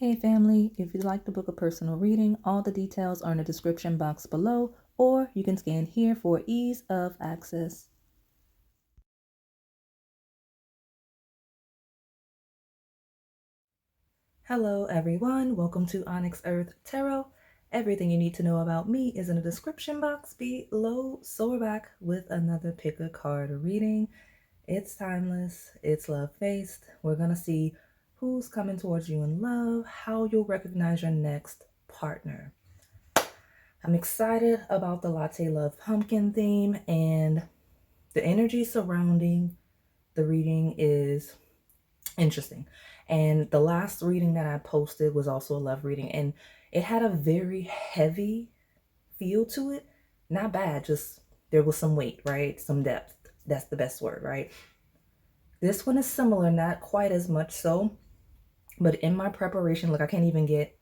Hey family, if you'd like to book a personal reading, all the details are in the description box below, or you can scan here for ease of access. Hello everyone, welcome to Onyx Earth Tarot. Everything you need to know about me is in the description box below. So we're back with another pick a card reading. It's timeless, it's love-based. We're gonna see who's coming towards you in love, how you'll recognize your next partner. I'm excited about the Latte Love Pumpkin theme, and the energy surrounding the reading is interesting. And the last reading that I posted was also a love reading, and it had a very heavy feel to it. Not bad, just there was some weight, right? Some depth. That's the best word, right? This one is similar, not quite as much so, but in my preparation, look, I can't even get,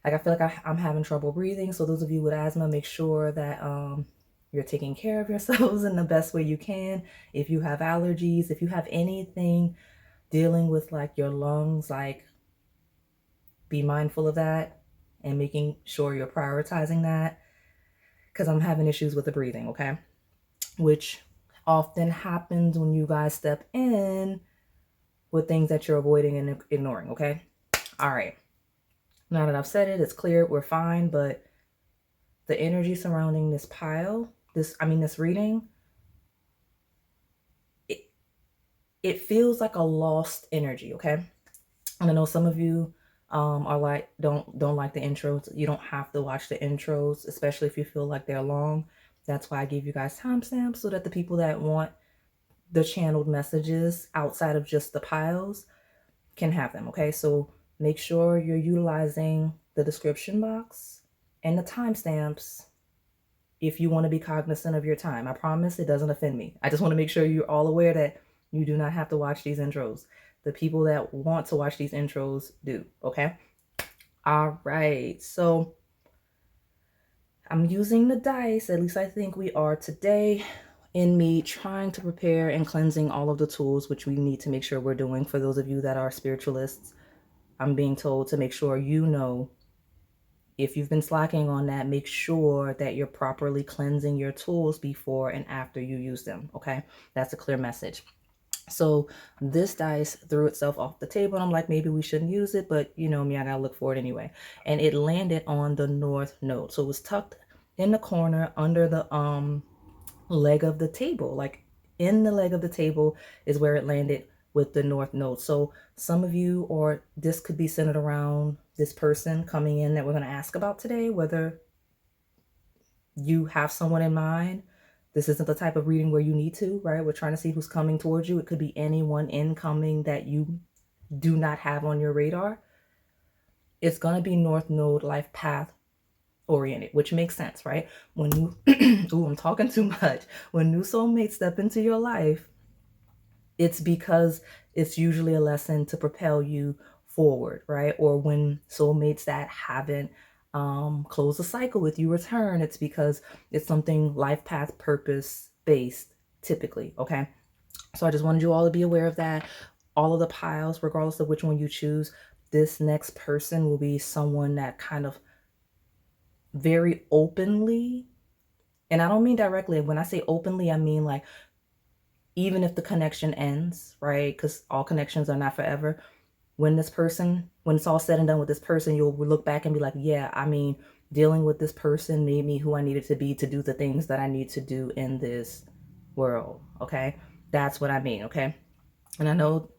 like, I feel like I'm having trouble breathing. So those of you with asthma, make sure that you're taking care of yourselves in the best way you can. If you have allergies, if you have anything dealing with like your lungs, like, be mindful of that and making sure you're prioritizing that, because I'm having issues with the breathing, okay? Which often happens when you guys step in with things that you're avoiding and ignoring, okay? All right. Now that I've said it, it's clear, we're fine, but the energy surrounding this pile, this reading, it feels like a lost energy, okay? And I know some of you are like, don't like the intros. You don't have to watch the intros, especially if you feel like they're long. That's why I give you guys timestamps, so that the people that want the channeled messages outside of just the piles can have them, okay? So make sure you're utilizing the description box and the timestamps if you want to be cognizant of your time. I promise it doesn't offend me. I just want to make sure you're all aware that you do not have to watch these intros. The people that want to watch these intros do, okay? All right, so I'm using the dice, at least I think we are today, in me trying to prepare and cleansing all of the tools, which we need to make sure we're doing. For those of you that are spiritualists, I'm being told to make sure you know, if you've been slacking on that, make sure that you're properly cleansing your tools before and after you use them, okay? That's a clear message. So this dice threw itself off the table, and I'm like, maybe we shouldn't use it, but you know me, I gotta look for it anyway. And it landed on the north node. So it was tucked in the corner under the leg of the table. Like, in the leg of the table is where it landed with the north node. So some of you, or this could be centered around this person coming in that we're going to ask about today, whether you have someone in mind. This isn't the type of reading where you need to, right? We're trying to see who's coming towards you. It could be anyone incoming that you do not have on your radar. It's going to be north node life path oriented, which makes sense, right? When you ooh, I'm talking too much. When new soulmates step into your life, it's because it's usually a lesson to propel you forward, right? Or when soulmates that haven't closed a cycle with you return, it's because it's something life path purpose based, typically, okay? So I just wanted you all to be aware of that. All of the piles, regardless of which one you choose, this next person will be someone that kind of very openly, and I don't mean directly, when I say openly, I mean like, even if the connection ends, right? Because all connections are not forever. When this person, when it's all said and done with this person, you'll look back and be like, yeah, I mean, dealing with this person made me who I needed to be to do the things that I need to do in this world, okay? That's what I mean, okay? And I know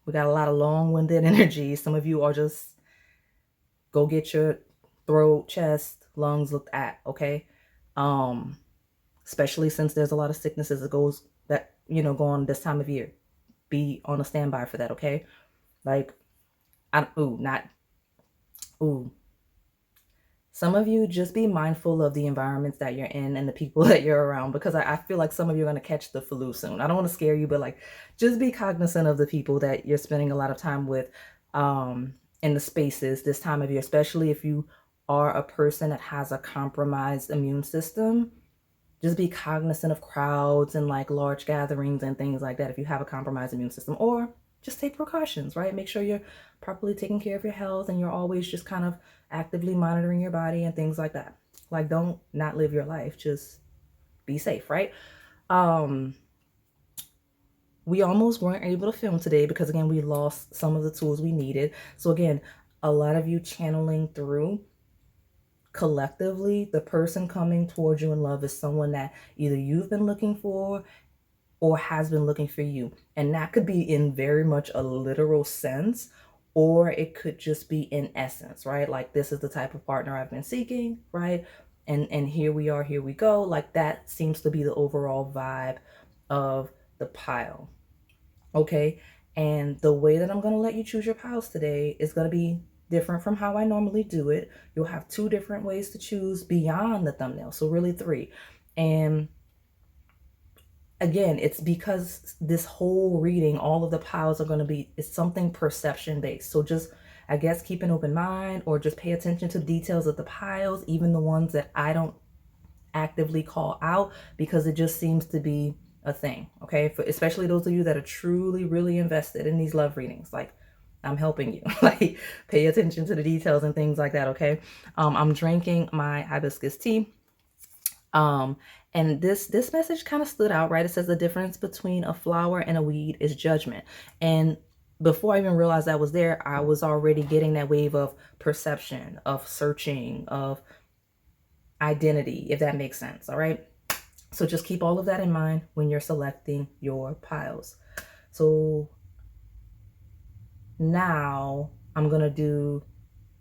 we got a lot of long-winded energy. Some of you are just, go get your throat, chest, lungs looked at, okay? Especially since there's a lot of sicknesses that go on this time of year. Be on a standby for that, okay? Like, some of you, just be mindful of the environments that you're in and the people that you're around, because I feel like some of you are going to catch the flu soon. I don't want to scare you, but like, just be cognizant of the people that you're spending a lot of time with in the spaces this time of year, especially if you are a person that has a compromised immune system. Just be cognizant of crowds and like large gatherings and things like that if you have a compromised immune system, or just take precautions, right? Make sure you're properly taking care of your health and you're always just kind of actively monitoring your body and things like that. Like, don't not live your life, just be safe, right? We almost weren't able to film today because, again, we lost some of the tools we needed. So again, a lot of you channeling through collectively, the person coming towards you in love is someone that either you've been looking for or has been looking for you. And that could be in very much a literal sense, or it could just be in essence, right? Like, this is the type of partner I've been seeking, right? And here we are, here we go. Like, that seems to be the overall vibe of the pile. Okay. And the way that I'm going to let you choose your piles today is going to be different from how I normally do it. You'll have 2 different ways to choose beyond the thumbnail. So really 3. And again, it's because this whole reading, all of the piles are going to be, it's something perception based. So just, I guess, keep an open mind or just pay attention to the details of the piles, even the ones that I don't actively call out, because it just seems to be a thing. Okay. Especially those of you that are truly, really invested in these love readings. Like, I'm helping you. Like, pay attention to the details and things like that. Okay. I'm drinking my hibiscus tea. And this message kind of stood out, right? It says the difference between a flower and a weed is judgment. And before I even realized that was there, I was already getting that wave of perception, of searching, of identity, if that makes sense. All right. So just keep all of that in mind when you're selecting your piles. So now I'm going to do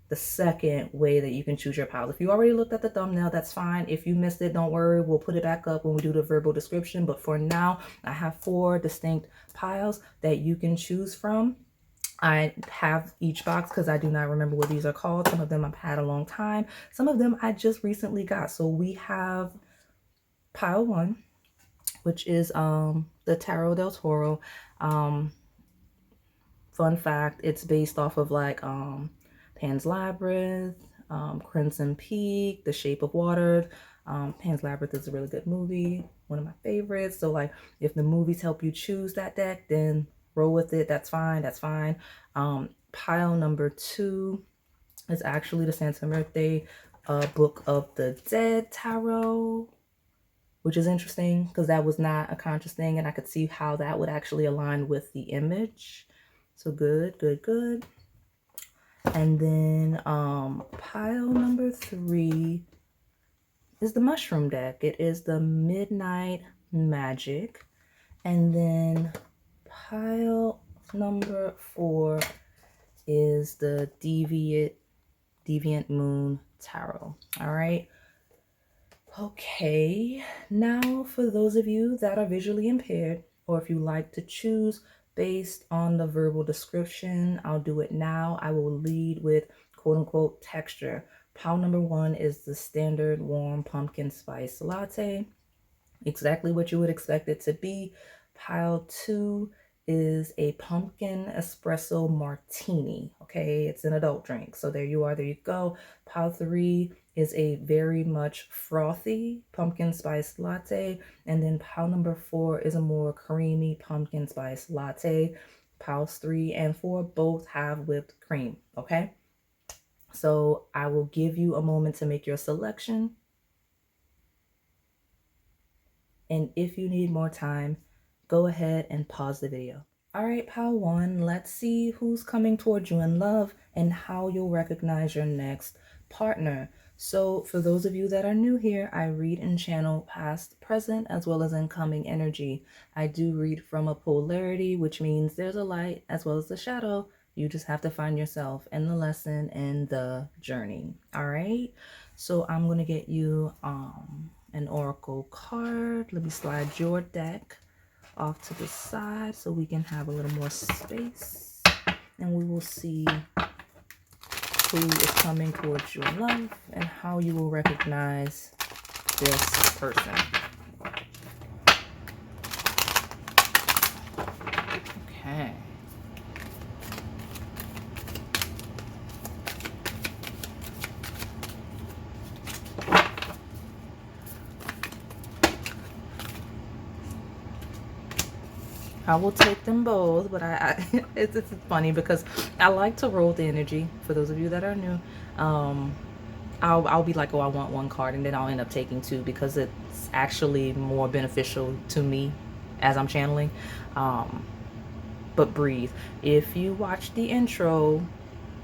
the second way that you can choose your piles. If you already looked at the thumbnail, that's fine. If you missed it, don't worry. We'll put it back up when we do the verbal description. But for now, I have 4 distinct piles that you can choose from. I have each box because I do not remember what these are called. Some of them I've had a long time. Some of them I just recently got. So we have pile 1, which is the Tarot del Toro. Fun fact, it's based off of like Pan's Labyrinth, Crimson Peak, The Shape of Water. Pan's Labyrinth is a really good movie, one of my favorites. So like, if the movies help you choose that deck, then roll with it. That's fine. That's fine. Pile number 2 is actually the Santa Muerte Book of the Dead Tarot, which is interesting because that was not a conscious thing, and I could see how that would actually align with the image. So good, good, good. And then pile number 3 is the mushroom deck. It is the Midnight Magic. And then pile number 4 is the Deviant Moon Tarot. All right. Okay. Now, for those of you that are visually impaired, or if you like to choose based on the verbal description, I'll do it now. I will lead with quote unquote texture. Pile number 1 is the standard warm pumpkin spice latte. Exactly what you would expect it to be. Pile 2 is a pumpkin espresso martini. Okay, it's an adult drink. So there you are. There you go. Pile 3 is a very much frothy pumpkin spice latte. And then pile number 4 is a more creamy pumpkin spice latte. Piles 3 and 4 both have whipped cream. Okay, so I will give you a moment to make your selection. And if you need more time, go ahead and pause the video. All right, pile 1, let's see who's coming towards you in love and how you'll recognize your next partner. So for those of you that are new here, I read and channel past, present, as well as incoming energy. I do read from a polarity, which means there's a light as well as a shadow. You just have to find yourself in the lesson and the journey. All right, so I'm going to get you an oracle card. Let me slide your deck off to the side so we can have a little more space, and we will see who is coming towards you in love and how you will recognize this person. Okay. I will take them both, but it's funny because I like to roll the energy. For those of you that are new, I'll be like, oh, I want one card, and then I'll end up taking two because it's actually more beneficial to me as I'm channeling. But breathe. If you watch the intro,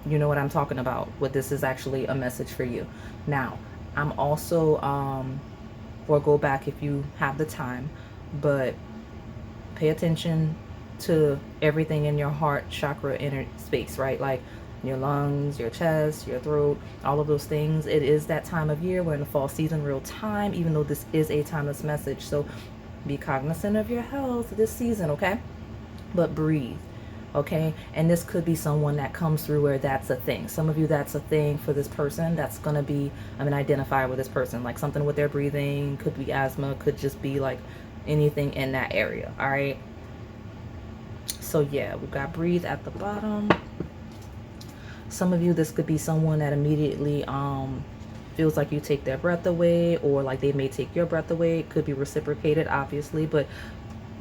you know what I'm talking about. What this is actually a message for you. Now, I'm also or go back if you have the time, but pay attention to everything in your heart chakra inner space, right? Like your lungs, your chest, your throat, all of those things. It is that time of year. We're in the fall season real time, even though this is a timeless message. So be cognizant of your health this season, okay? But breathe, okay? And this could be someone that comes through where that's a thing. Some of you, that's a thing for this person. That's going to be an identifier with this person, like something with their breathing. Could be asthma, could just be like anything in that area. All right, so yeah, we've got breathe at the bottom. Some of you, this could be someone that immediately feels like you take their breath away, or like they may take your breath away. It could be reciprocated, obviously, but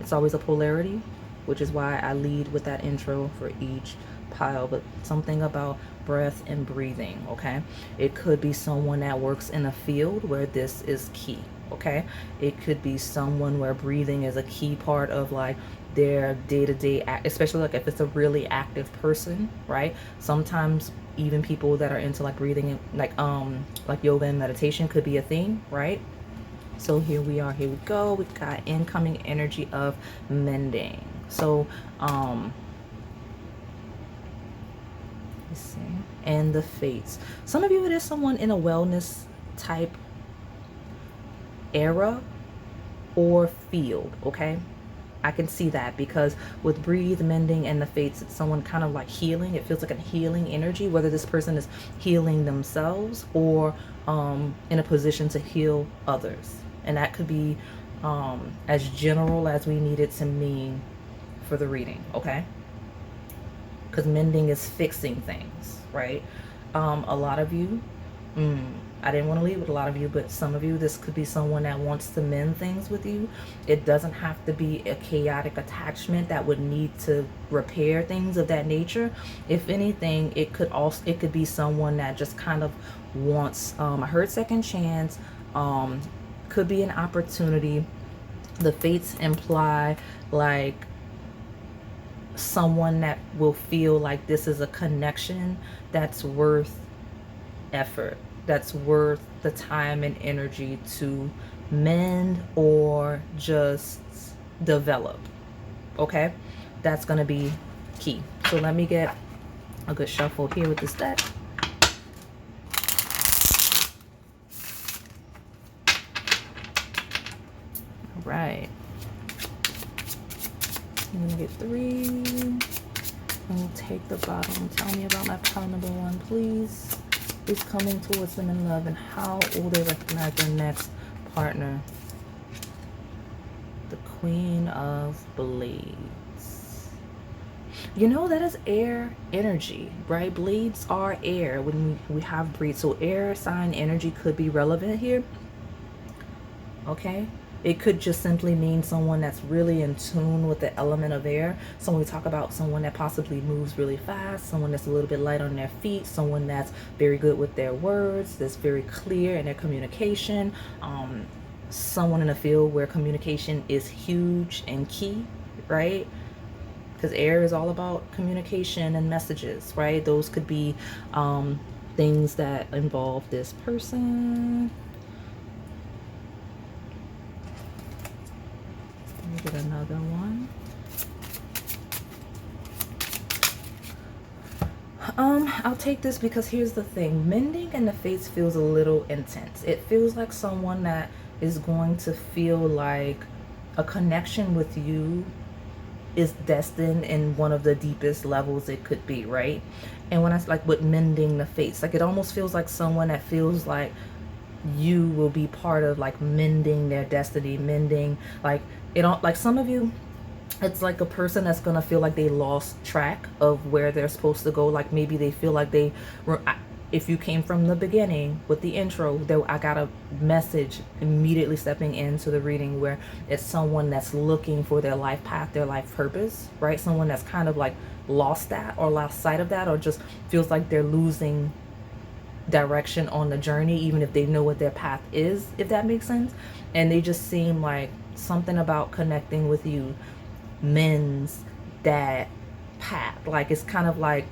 it's always a polarity, which is why I lead with that intro for each pile. But something about breath and breathing, okay? It could be someone that works in a field where this is key, okay? It could be someone where breathing is a key part of like their day-to-day, especially like if it's a really active person, right? Sometimes even people that are into like breathing and like yoga and meditation could be a thing, right? So here we are, here we go. We've got incoming energy of mending. So let's see, and the fates. Some of you, it is someone in a wellness type era or field, okay? I can see that because with breathe, mending, and the fates, it's someone kind of like healing. It feels like a healing energy, whether this person is healing themselves or in a position to heal others. And that could be as general as we need it to mean for the reading, okay? Because mending is fixing things, right? A lot of you, I didn't want to lead with a lot of you, but some of you, this could be someone that wants to mend things with you. It doesn't have to be a chaotic attachment that would need to repair things of that nature. If anything, it could be someone that just kind of wants, I heard second chance, could be an opportunity. The fates imply like someone that will feel like this is a connection that's worth effort, that's worth the time and energy to mend or just develop, okay? That's gonna be key. So let me get a good shuffle here with this deck. All right, I'm gonna get 3 and we'll take the bottom. Tell me about my pile number 1, please. Who's coming towards them in love and how will they recognize their next partner? The Queen of Blades. You know, that is air energy, right? Blades are air when we have breathe. So air sign energy could be relevant here, okay? It could just simply mean someone that's really in tune with the element of air. So when we talk about someone that possibly moves really fast, someone that's a little bit light on their feet, someone that's very good with their words, that's very clear in their communication, someone in a field where communication is huge and key, right? Because air is all about communication and messages, right? Those could be things that involve this person. Get another one. I'll take this because here's the thing. Mending and the fates feels a little intense. It feels like someone that is going to feel like a connection with you is destined in one of the deepest levels it could be, right? And when I like with mending the fates, like it almost feels like someone that feels like you will be part of like mending their destiny, mending like it don't, like some of you, it's like a person that's gonna feel like they lost track of where they're supposed to go. Like maybe they feel like they were, if you came from the beginning with the intro, there I got a message immediately stepping into the reading where it's someone that's looking for their life path, their life purpose, right? Someone that's kind of like lost that or lost sight of that, or just feels like they're losing direction on the journey, even if they know what their path is, if that makes sense. And they just seem like something about connecting with you mends that path. Like it's kind of like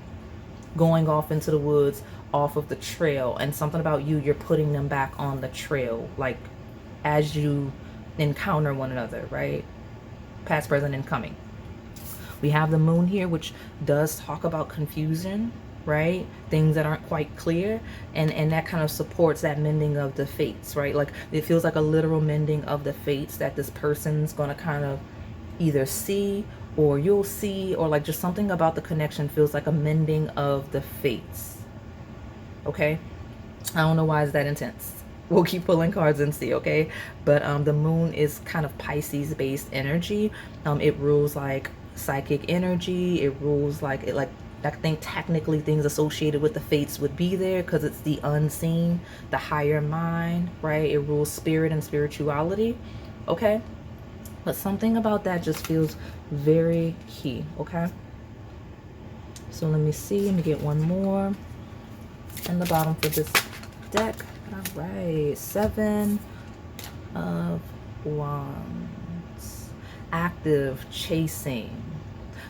going off into the woods off of the trail, and something about you're putting them back on the trail, like as you encounter one another, right? Past, present, and coming. We have the moon here, which does talk about confusion, right? Things that aren't quite clear, and that kind of supports that mending of the fates, right? Like it feels like a literal mending of the fates that this person's going to kind of either see, or you'll see, or like just something about the connection feels like a mending of the fates. Okay, I don't know why it's that intense. We'll keep pulling cards and see, okay? But the moon is kind of Pisces based energy. It rules like psychic energy. It rules like it, like I think technically things associated with the fates would be there because it's the unseen, the higher mind, right? It rules spirit and spirituality, okay? But something about that just feels very key, okay? So let me see. Let me get one more. And the bottom for this deck. All right, 7 of Wands. Active, chasing.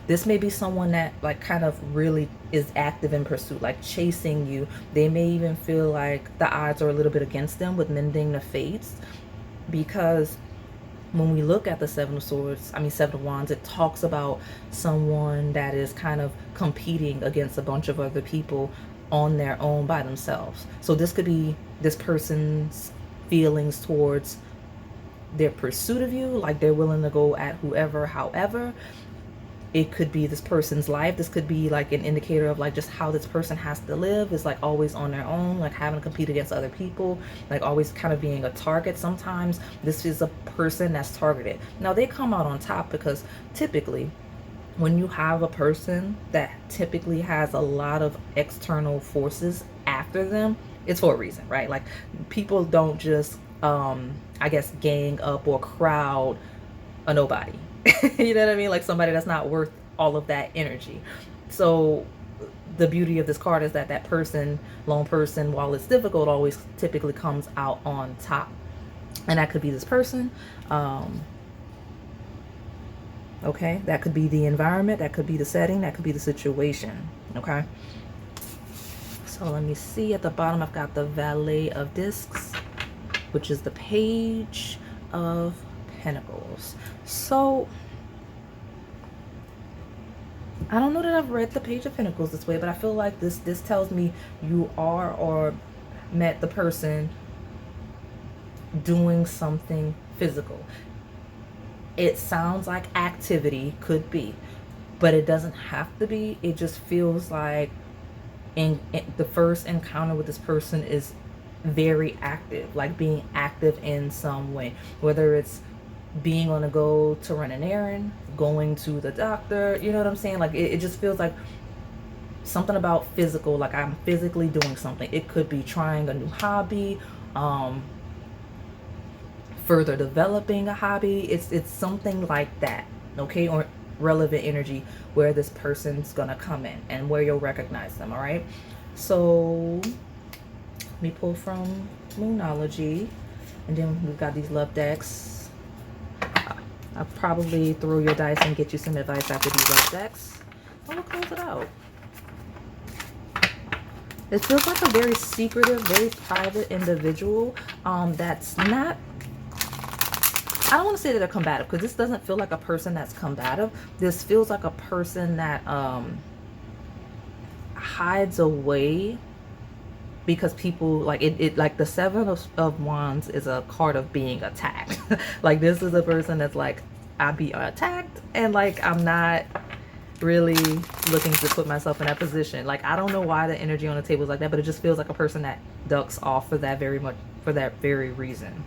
This may be someone that like kind of really is active in pursuit, like chasing you. They may even feel like the odds are a little bit against them with mending the fates, because when we look at the 7 of Swords, I mean 7 of Wands, it talks about someone that is kind of competing against a bunch of other people on their own by themselves. So this could be this person's feelings towards their pursuit of you, like they're willing to go at whoever, however. It could be this person's life. This could be like an indicator of like just how this person has to live, is like always on their own, like having to compete against other people, like always kind of being a target. Sometimes this is a person that's targeted. Now they come out on top because typically when you have a person that typically has a lot of external forces after them, it's for a reason, right? Like people don't just I guess gang up or crowd a nobody. You know what I mean? Like somebody that's not worth all of that energy. So the beauty of this card is that that person, lone person, while it's difficult, always typically comes out on top. And that could be this person. Okay, that could be the environment, that could be the setting, that could be the situation. Okay, so let me see. At the bottom I've got the Valet of Discs, which is the Page of Pentacles. So I don't know that I've read the Page of Pentacles this way, but I feel like this tells me you are or met the person doing something physical. It sounds like activity, could be, but it doesn't have to be. It just feels like in the first encounter with this person is very active, like being active in some way, whether it's being on a go to run an errand, going to the doctor, you know what I'm saying? Like it just feels like something about physical, like I'm physically doing something. It could be trying a new hobby, further developing a hobby. It's something like that, okay? Or relevant energy where this person's gonna come in and where you'll recognize them. All right, so let me pull from Moonology, and then we've got these love decks. I'll probably throw your dice and get you some advice after these love decks. Oh, we'll close it out. It feels like a very secretive, very private individual that's not, I don't want to say that they're combative, because this doesn't feel like a person that's combative. This feels like a person that hides away because people like it like the 7 of Wands is a card of being attacked. Like this is a person that's like, I'd be attacked and like I'm not really looking to put myself in that position. Like I don't know why the energy on the table is like that, but it just feels like a person that ducks off for that very reason.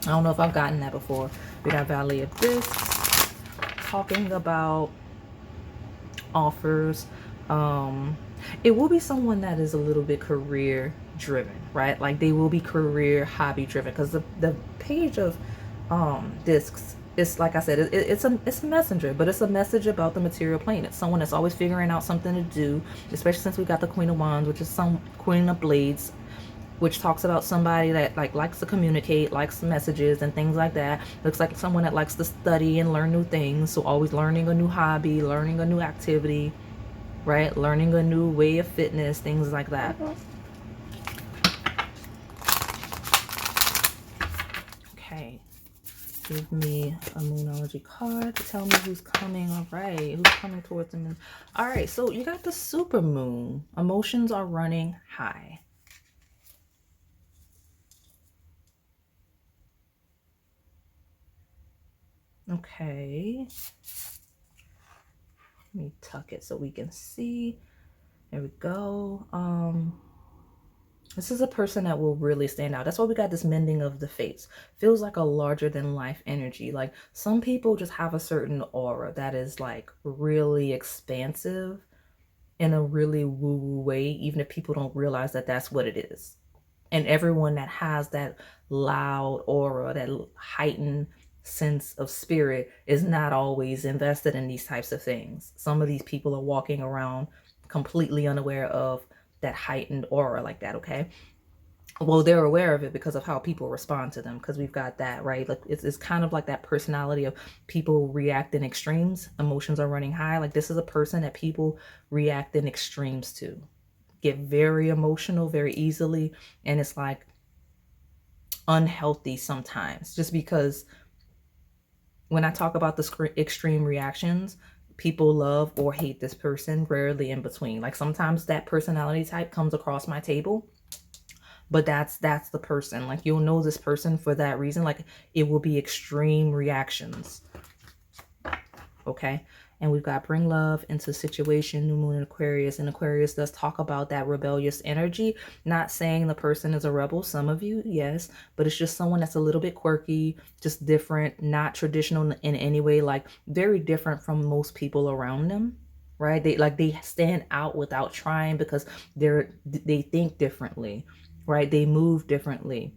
I don't know if I've gotten that before. We got Valley of Discs talking about offers, It will be someone that is a little bit career driven, right? Like they will be career hobby driven, because the page of discs, it's like I said, it's a messenger, but it's a message about the material plane. It's someone that's always figuring out something to do, especially since we got the Queen of Wands, which is some Queen of Blades, which talks about somebody that like likes to communicate, likes messages and things like that. Looks like someone that likes to study and learn new things, so always learning a new hobby, learning a new activity, right? Learning a new way of fitness, things like that. Okay, give me a Moonology card to tell me who's coming. All right, who's coming towards them? All right, so you got the super moon. Emotions are running high. Okay, let me tuck it so we can see. There we go. This is a person that will really stand out. That's why we got this mending of the fates. Feels like a larger than life energy. Like some people just have a certain aura that is like really expansive in a really woo-woo way, even if people don't realize that that's what it is. And everyone that has that loud aura, that heightened sense of spirit, is not always invested in these types of things. Some of these people are walking around completely unaware of that heightened aura like that, okay? Well, they're aware of it because of how people respond to them, because we've got that, right? Like it's kind of like that personality of people react in extremes. Emotions are running high. Like this is a person that people react in extremes to, get very emotional very easily, and it's like unhealthy sometimes, just because when I talk about the extreme reactions, people love or hate this person, rarely in between. Like sometimes that personality type comes across my table, but that's the person. Like you'll know this person for that reason. Like it will be extreme reactions. Okay, and we've got bring love into situation, new moon in Aquarius, and Aquarius does talk about that rebellious energy. Not saying the person is a rebel, some of you, yes, but it's just someone that's a little bit quirky, just different, not traditional in any way, like very different from most people around them, right? They stand out without trying, because they think differently, right? They move differently.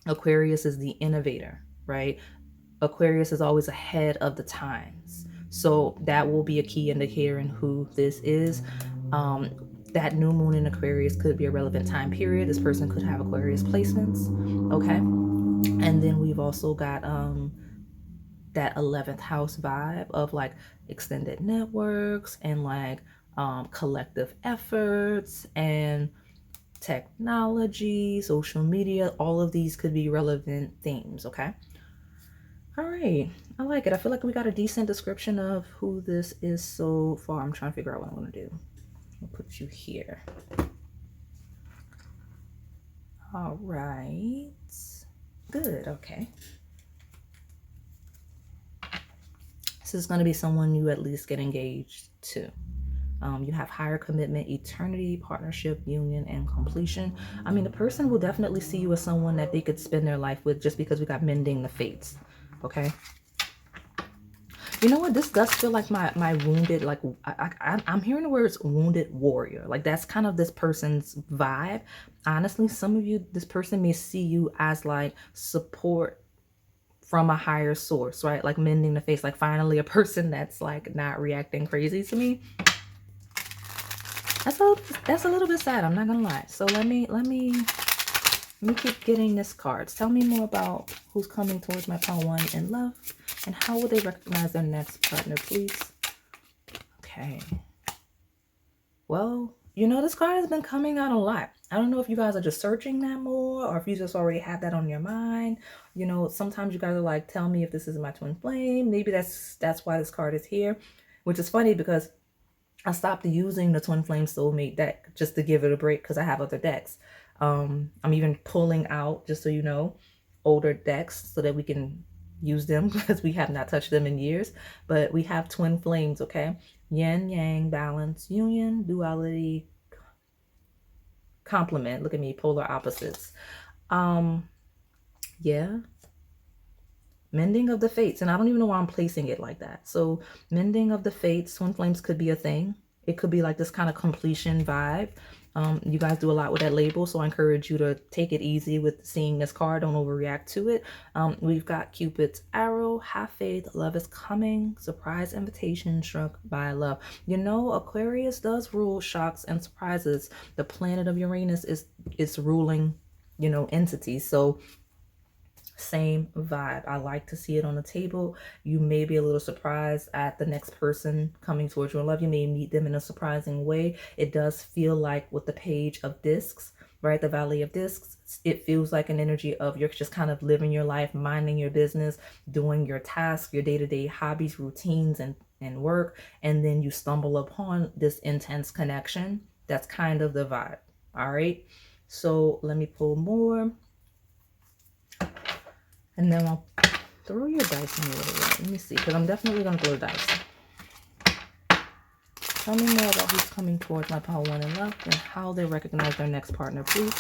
Aquarius is the innovator, right? Aquarius is always ahead of the times. So that will be a key indicator in who this is. That new moon in Aquarius could be a relevant time period. This person could have Aquarius placements. Okay. And then we've also got that 11th house vibe of like extended networks and like collective efforts and technology, social media. All of these could be relevant themes. Okay. All right, I like it. I feel like we got a decent description of who this is so far. I'm trying to figure out what I'm going to do. I'll put you here. All right. Good, okay. This is going to be someone you at least get engaged to. You have higher commitment, eternity, partnership, union, and completion. I mean, the person will definitely see you as someone that they could spend their life with, just because we got mending the fates, okay? You know what? This does feel like my wounded, like I'm hearing the words wounded warrior. Like that's kind of this person's vibe. Honestly, some of you, this person may see you as like support from a higher source, right? Like mending the face, like finally a person that's like not reacting crazy to me. That's a little bit sad, I'm not gonna lie. So let me keep getting this cards. Tell me more about who's coming towards my pile one in love, and how will they recognize their next partner, please? Okay. Well, you know, this card has been coming out a lot. I don't know if you guys are just searching that more, or if you just already have that on your mind. You know, sometimes you guys are like, tell me if this is my twin flame. Maybe that's why this card is here, which is funny because I stopped using the twin flame soulmate deck just to give it a break, because I have other decks. I'm even pulling out, just so you know, older decks so that we can use them, because we have not touched them in years. But we have twin flames, okay? Yin, yang, balance, union, duality, complement. Look at me, polar opposites. Yeah. Mending of the fates. And I don't even know why I'm placing it like that. So mending of the fates, twin flames could be a thing. It could be like this kind of completion vibe. You guys do a lot with that label, so I encourage you to take it easy with seeing this card. Don't overreact to it. We've got Cupid's arrow, have faith, love is coming, surprise invitation, struck by love. You know, Aquarius does rule shocks and surprises. The planet of Uranus is ruling, you know, entities. So same vibe. I like to see it on the table. You may be a little surprised at the next person coming towards you in love. You may meet them in a surprising way. It does feel like with the Page of Discs, right? The Valley of Discs, it feels like an energy of you're just kind of living your life, minding your business, doing your tasks, your day-to-day hobbies, routines, and work. And then you stumble upon this intense connection. That's kind of the vibe. All right. So let me pull more. And then I'll throw your dice in a little bit. Let me see, because I'm definitely going to throw dice. Tell me more about who's coming towards my pile one in love and how they recognize their next partner, please.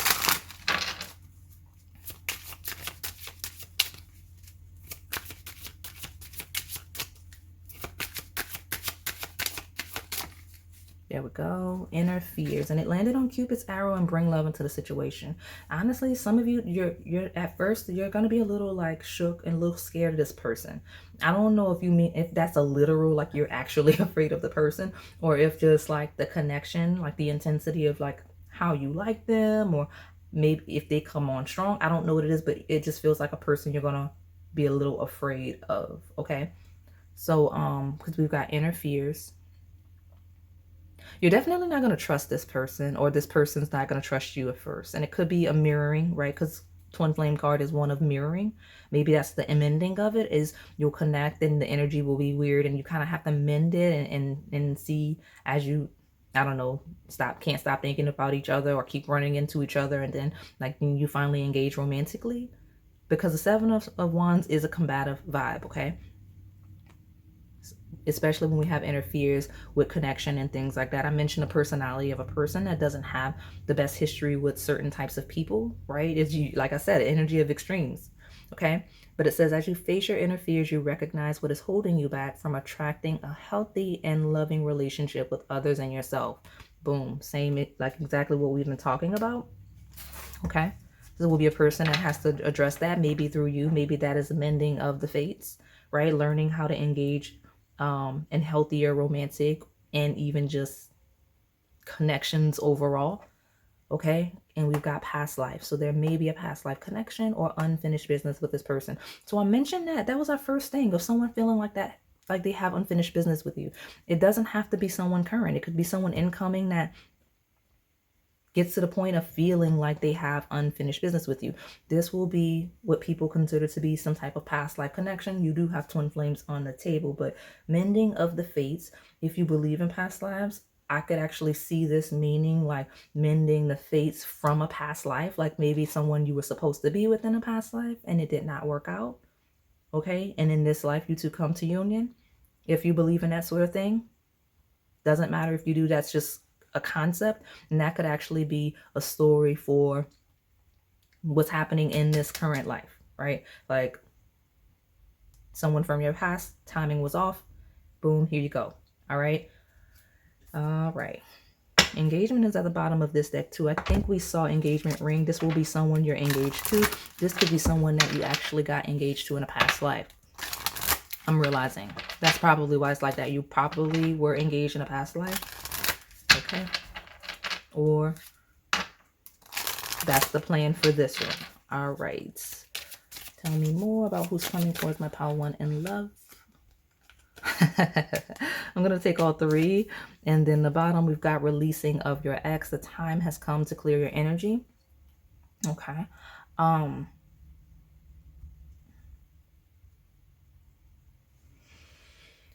There we go. Inner fears. And it landed on Cupid's arrow and bring love into the situation. Honestly, some of you, you're at first, you're going to be a little like shook and a little scared of this person. I don't know if you mean, if that's a literal, like you're actually afraid of the person, or if just like the connection, like the intensity of like how you like them, or maybe if they come on strong. I don't know what it is, but it just feels like a person you're going to be a little afraid of. Okay. So, because we've got inner fears. You're definitely not going to trust this person, or this person's not going to trust you at first. And it could be a mirroring, right? Because twin flame card is one of mirroring. Maybe that's the ending of it, is you'll connect and the energy will be weird and you kind of have to mend it and see as you, I don't know, can't stop thinking about each other or keep running into each other. And then like you finally engage romantically, because the Seven of Wands is a combative vibe. Okay. Especially when we have interferes with connection and things like that. I mentioned the personality of a person that doesn't have the best history with certain types of people, right? Is you, like I said, energy of extremes, okay? But it says, as you face your interferes, you recognize what is holding you back from attracting a healthy and loving relationship with others and yourself. Boom, same, like exactly what we've been talking about, okay? This will be a person that has to address that, maybe through you. Maybe that is a mending of the fates, right? Learning how to engage and healthier romantic and even just connections overall. Okay. And we've got past life. So there may be a past life connection or unfinished business with this person. So I mentioned that was our first thing of someone feeling like that, like they have unfinished business with you. It doesn't have to be someone current. It could be someone incoming that gets to the point of feeling like they have unfinished business with you. This will be what people consider to be some type of past life connection. You do have twin flames on the table, but mending of the fates, if you believe in past lives, I could actually see this meaning like mending the fates from a past life, like maybe someone you were supposed to be with in a past life and it did not work out. Okay. And in this life, you two come to union. If you believe in that sort of thing, doesn't matter if you do, that's just a concept, and that could actually be a story for what's happening in this current life, right? Like someone from your past, timing was off, boom, here you go. All right. Engagement is at the bottom of this deck too. I think we saw engagement ring. This will be someone you're engaged to. This could be someone that you actually got engaged to in a past life. I'm realizing that's probably why it's like that. You probably were engaged in a past life. Okay. Or that's the plan for this one. All right. Tell me more about who's coming towards my pile one in love. I'm going to take all three. And then the bottom, we've got releasing of your ex. The time has come to clear your energy. Okay.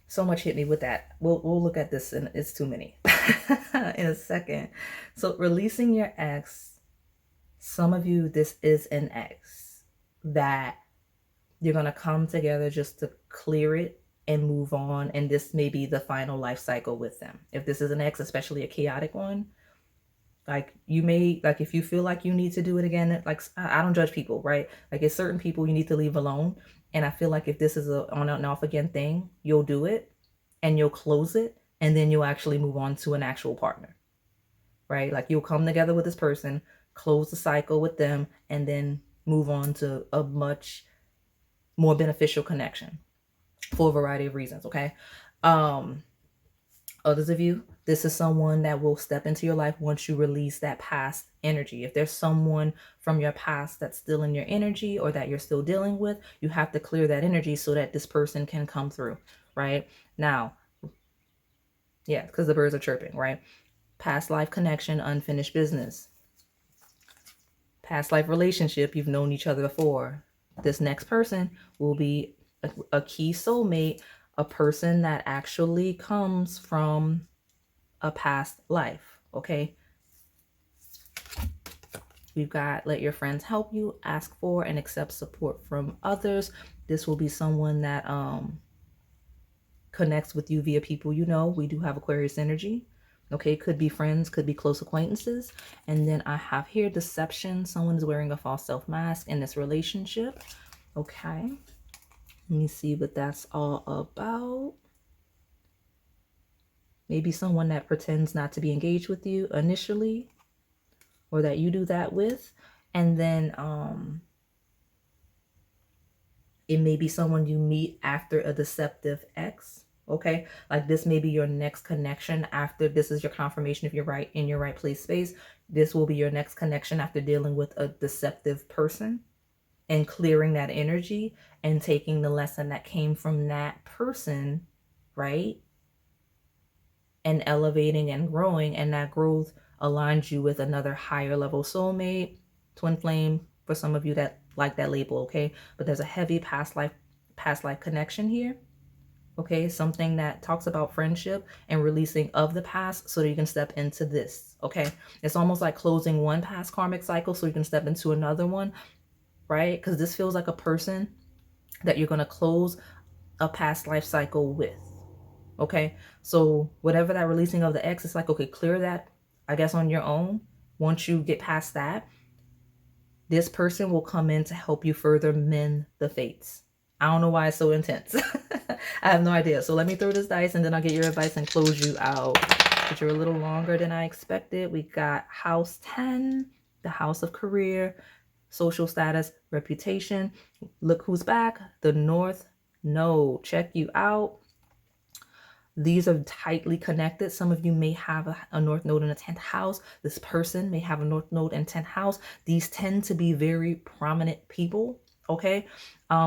So much hit me with that. We'll look at this, and it's too many in a second. So releasing your ex, some of you, this is an ex that you're going to come together just to clear it and move on. And this may be the final life cycle with them. If this is an ex, especially a chaotic one, like you may, like if you feel like you need to do it again, like I don't judge people, right? Like it's certain people you need to leave alone. And I feel like if this is a on and off again thing, you'll do it and you'll close it and then you'll actually move on to an actual partner, right? Like you'll come together with this person, close the cycle with them, and then move on to a much more beneficial connection for a variety of reasons, okay? Others of you, this is someone that will step into your life once you release that past energy. If there's someone from your past that's still in your energy or that you're still dealing with, you have to clear that energy so that this person can come through, right? Now, yeah, because the birds are chirping, right? Past life connection, unfinished business. Past life relationship, you've known each other before. This next person will be a key soulmate, a person that actually comes from a past life, okay? We've got let your friends help you, ask for and accept support from others. This will be someone that connects with you via people you know. We do have Aquarius energy. Okay, could be friends, could be close acquaintances. And then I have here deception. Someone is wearing a false self mask in this relationship. Okay, let me see what that's all about. Maybe someone that pretends not to be engaged with you initially, or that you do that with. And then it may be someone you meet after a deceptive ex. Okay, like this may be your next connection after this is your confirmation if you're right in your right place space. This will be your next connection after dealing with a deceptive person and clearing that energy and taking the lesson that came from that person, right? And elevating and growing, and that growth aligns you with another higher level soulmate, twin flame, for some of you that like that label, okay? But there's a heavy past life connection here. Okay, something that talks about friendship and releasing of the past so that you can step into this. Okay, it's almost like closing one past karmic cycle so you can step into another one, right? Because this feels like a person that you're going to close a past life cycle with. Okay, so whatever that releasing of the ex, it's like, okay, clear that, I guess, on your own. Once you get past that, this person will come in to help you further mend the fates. I don't know why it's so intense. I have no idea. So let me throw this dice and then I'll get your advice and close you out. But you're a little longer than I expected. We got house 10, the house of career, social status, reputation. Look who's back. The North Node. Check you out. These are tightly connected. Some of you may have a North Node in the 10th house. This person may have a North Node in 10th house. These tend to be very prominent people, okay?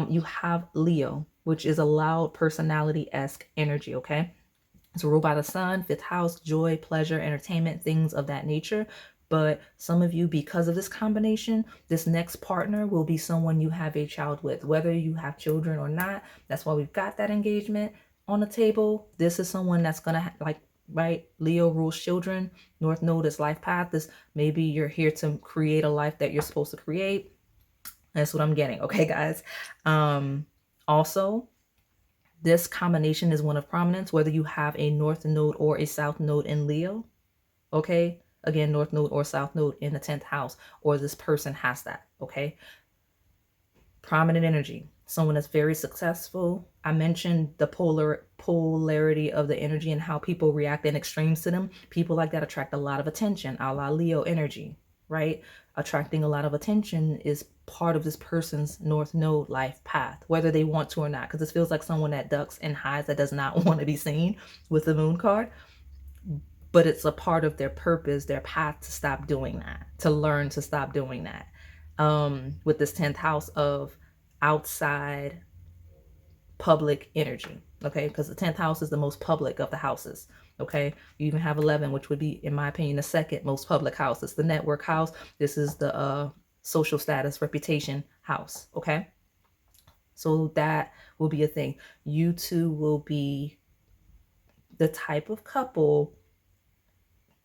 You have Leo, which is a loud personality-esque energy, okay? It's ruled by the sun, 5th house, joy, pleasure, entertainment, things of that nature. But some of you, because of this combination, this next partner will be someone you have a child with, whether you have children or not. That's why we've got that engagement on the table. This is someone that's gonna like, right? Leo rules children. North Node is life path. This maybe you're here to create a life that you're supposed to create. That's what I'm getting. Okay, guys. Also, this combination is one of prominence, whether you have a North Node or a South Node in Leo. Okay, again, North Node or South Node in the 10th house, or this person has that. Okay, prominent energy. Someone that's very successful. I mentioned the polarity of the energy and how people react in extremes to them. People like that attract a lot of attention, a la Leo energy, right? Attracting a lot of attention is part of this person's North Node life path, whether they want to or not, because this feels like someone that ducks and hides, that does not want to be seen with the moon card. But it's a part of their purpose, their path to stop doing that, to learn to stop doing that. With this 10th house of outside public energy, okay? Because the 10th house is the most public of the houses, okay? You even have 11, which would be, in my opinion, the second most public house. It's the network house. This is the social status, reputation house, okay? So that will be a thing. You two will be the type of couple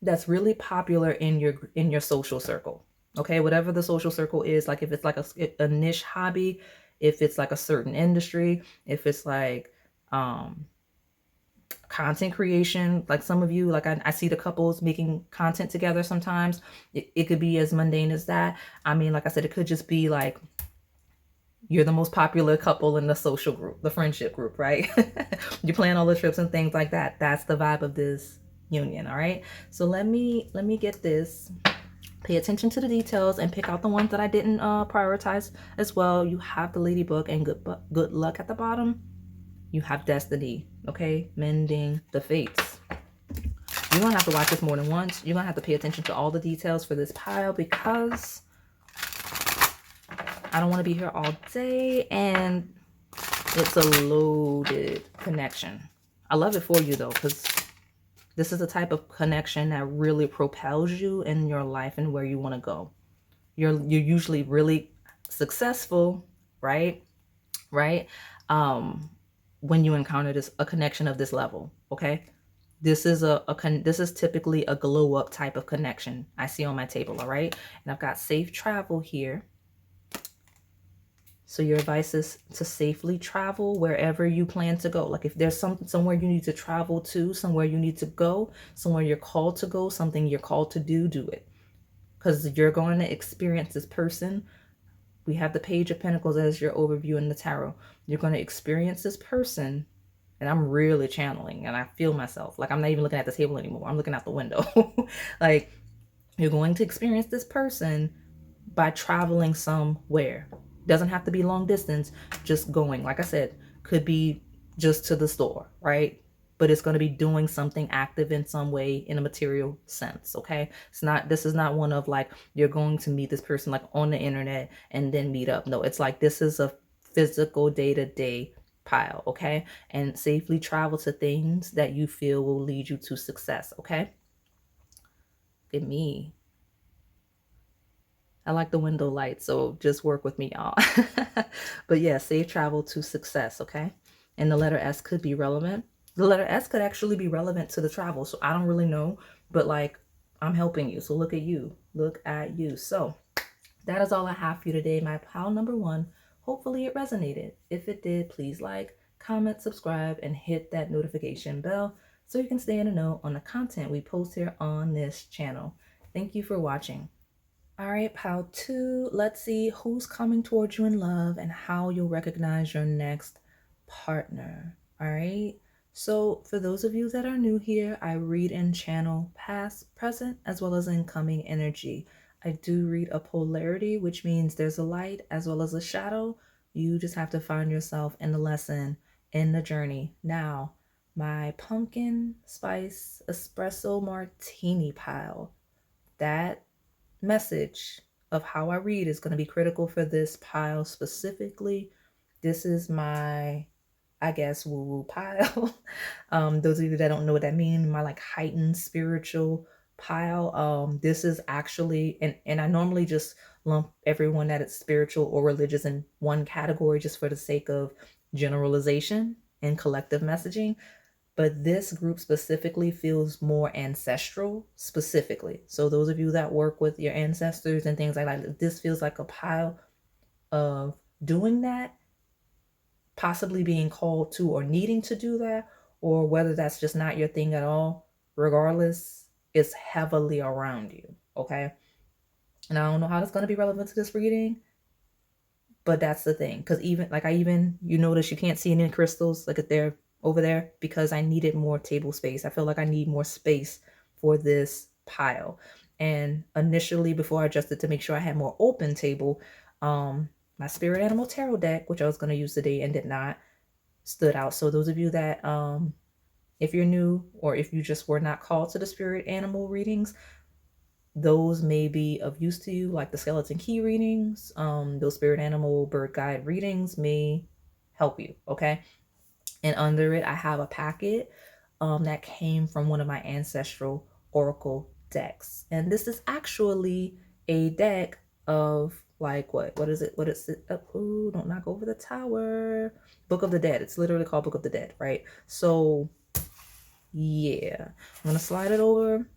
that's really popular in your social circle, okay? Whatever the social circle is, like if it's like a niche hobby, if it's like a certain industry, if it's like content creation, like some of you, like I see the couples making content together sometimes. It could be as mundane as that. I mean, like I said, it could just be like You're the most popular couple in the social group, the friendship group, right? You plan all the trips and things like that. That's the vibe of this union, all right? So let me get this. Pay attention to the details and pick out the ones that I didn't prioritize as well. You have the ladybug and good luck at the bottom. You have destiny, okay? Mending the fates. You're gonna have to watch this more than once. You're gonna have to pay attention to all the details for this pile because I don't want to be here all day and it's a loaded connection. I love it for you though, because this is the type of connection that really propels you in your life and where you want to go. You're usually really successful, right? Right? When you encounter a connection of this level, okay? This is this is typically a glow up type of connection I see on my table, all right? And I've got safe travel here. So your advice is to safely travel wherever you plan to go. Like if there's somewhere you need to travel to, somewhere you need to go, somewhere you're called to go, something you're called to do it. Because you're going to experience this person. We have the Page of Pentacles as your overview in the tarot. You're going to experience this person. And I'm really channeling and I feel myself. Like I'm not even looking at the table anymore. I'm looking out the window. Like you're going to experience this person by traveling somewhere. Doesn't have to be long distance, just going. Like I said, could be just to the store, right? But it's going to be doing something active in some way in a material sense, okay? This is not one of like, you're going to meet this person like on the internet and then meet up. No, it's like this is a physical day-to-day pile, okay? And safely travel to things that you feel will lead you to success, okay? Get me. I like the window light, so just work with me, y'all. But yeah, safe travel to success, okay? And the letter S could be relevant. The letter S could actually be relevant to the travel, so I don't really know, but like I'm helping you. So look at you. Look at you. So that is all I have for you today, my pile number 1. Hopefully it resonated. If it did, please like, comment, subscribe, and hit that notification bell so you can stay in the know on the content we post here on this channel. Thank you for watching. All right, pile 2, let's see who's coming towards you in love and how you'll recognize your next partner. All right, so for those of you that are new here, I read and channel past, present, as well as incoming energy. I do read a polarity, which means there's a light as well as a shadow. You just have to find yourself in the lesson, in the journey. Now, my pumpkin spice espresso martini pile, that message of how I read is going to be critical for this pile specifically. This is my, I guess, woo-woo pile. Those of you that don't know what that means, my like heightened spiritual pile. This is actually, and I normally just lump everyone that is spiritual or religious in one category just for the sake of generalization and collective messaging. But this group specifically feels more ancestral specifically. So those of you that work with your ancestors and things like that, this feels like a pile of doing that, possibly being called to or needing to do that, or whether that's just not your thing at all. Regardless, it's heavily around you, okay? And I don't know how that's going to be relevant to this reading, but that's the thing. Because you notice you can't see any crystals like they're over there because I needed more table space. I feel like I need more space for this pile. And initially, before I adjusted to make sure I had more open table, my spirit animal tarot deck, which I was going to use today and did not, stood out. So those of you that, if you're new or if you just were not called to the spirit animal readings, those may be of use to you, like the skeleton key readings. Those spirit animal bird guide readings may help you, okay? And under it, I have a packet that came from one of my ancestral oracle decks. And this is actually a deck of like, what is it? What is it? Oh, don't knock over the tower. Book of the Dead. It's literally called Book of the Dead, right? So yeah, I'm going to slide it over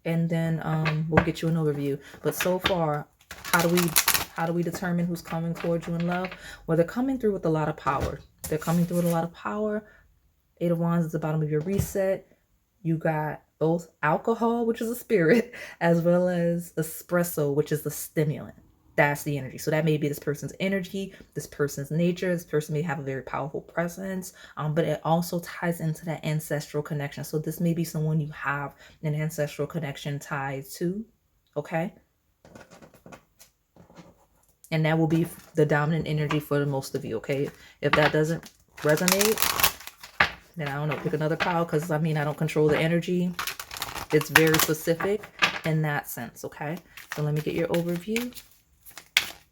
and then we'll get you an overview. But so far, how do we determine who's coming towards you in love? Well, they're coming through with a lot of power. They're coming through with a lot of power. 8 of Wands is the bottom of your reset. You got both alcohol, which is a spirit, as well as espresso, which is the stimulant. That's the energy. So that may be this person's energy, this person's nature. This person may have a very powerful presence, but it also ties into that ancestral connection. So this may be someone you have an ancestral connection tied to, okay? And that will be the dominant energy for the most of you, okay? If that doesn't resonate, then I don't know, pick another card, because I mean, I don't control the energy. It's very specific in that sense, okay? So let me get your overview.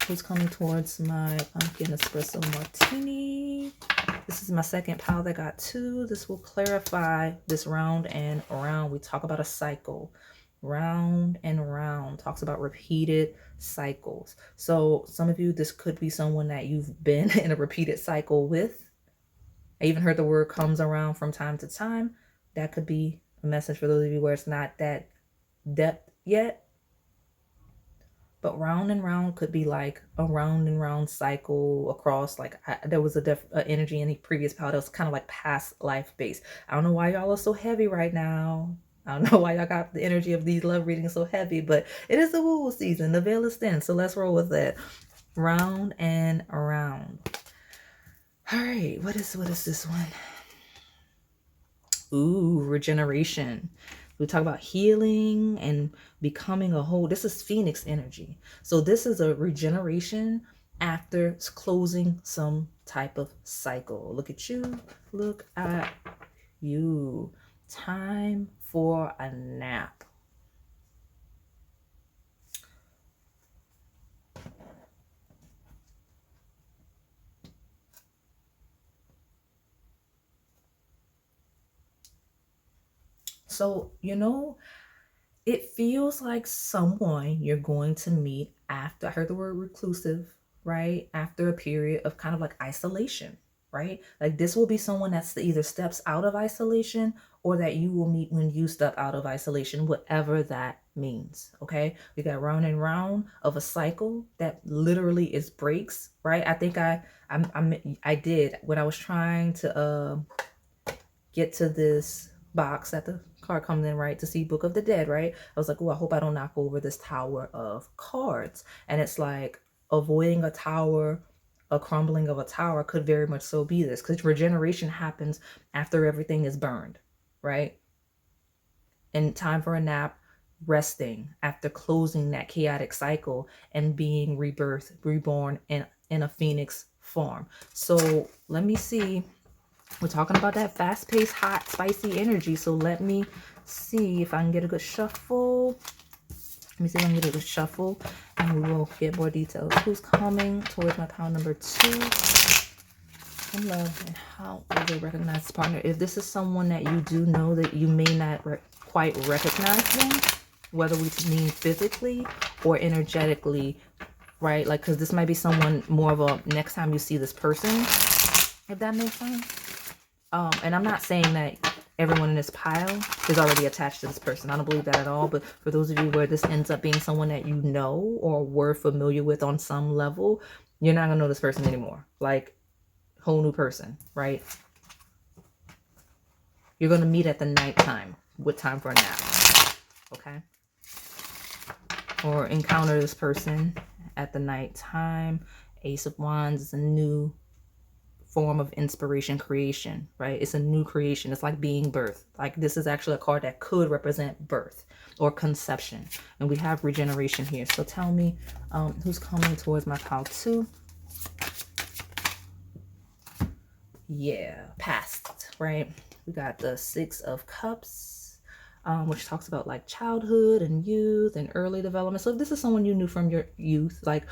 Who's coming towards my pumpkin espresso martini? This is my second pile that got 2. This will clarify this round and around. We talk about a cycle. Round and round talks about repeated cycles. So some of you, this could be someone that you've been in a repeated cycle with. I even heard the word comes around from time to time. That could be a message for those of you where it's not that depth yet. But round and round could be like a round and round cycle across, like there was a energy in the previous pile that was kind of like past life based. I don't know why y'all are so heavy right now. I don't know why y'all got the energy of these love readings so heavy, but it is the woo season. The veil is thin, so let's roll with that. Round and around. All right, what is this one? Ooh, regeneration. We talk about healing and becoming a whole. This is Phoenix energy. So this is a regeneration after closing some type of cycle. Look at you. Look at you. Time for a nap. So, you know, it feels like someone you're going to meet after, I heard the word reclusive, right? After a period of kind of like isolation, right? Like this will be someone that's either steps out of isolation or that you will meet when you step out of isolation, whatever that means, okay? We got round and round of a cycle that literally is breaks, right? I think I did when I was trying to get to this box that the card comes in, right, to see Book of the Dead, right? I was like, oh, I hope I don't knock over this tower of cards. And it's like avoiding a tower, a crumbling of a tower could very much so be this, because regeneration happens after everything is burned, right? And time for a nap, resting after closing that chaotic cycle and being reborn in a phoenix form. So let me see. We're talking about that fast-paced, hot, spicy energy. So let me see if I can get a good shuffle. Let me see if I can get a good shuffle, and we will get more details. Who's coming towards my pile number 2? In love, and how will they recognize this partner? If this is someone that you do know that you may not quite recognize them, whether we mean physically or energetically, right? Like, because this might be someone more of a next time you see this person, if that makes sense. And I'm not saying that everyone in this pile is already attached to this person. I don't believe that at all. But for those of you where this ends up being someone that you know or were familiar with on some level, you're not going to know this person anymore. Like, whole new person, right? You're going to meet at the nighttime with time for a nap, okay? Or encounter this person at the nighttime. Ace of Wands is a new form of inspiration, creation, right? It's a new creation. It's like being birthed. Like this is actually a card that could represent birth or conception. And we have regeneration here. So tell me who's coming towards my pile 2. Yeah, past, right? We got the 6 of Cups, which talks about like childhood and youth and early development. So if this is someone you knew from your youth, like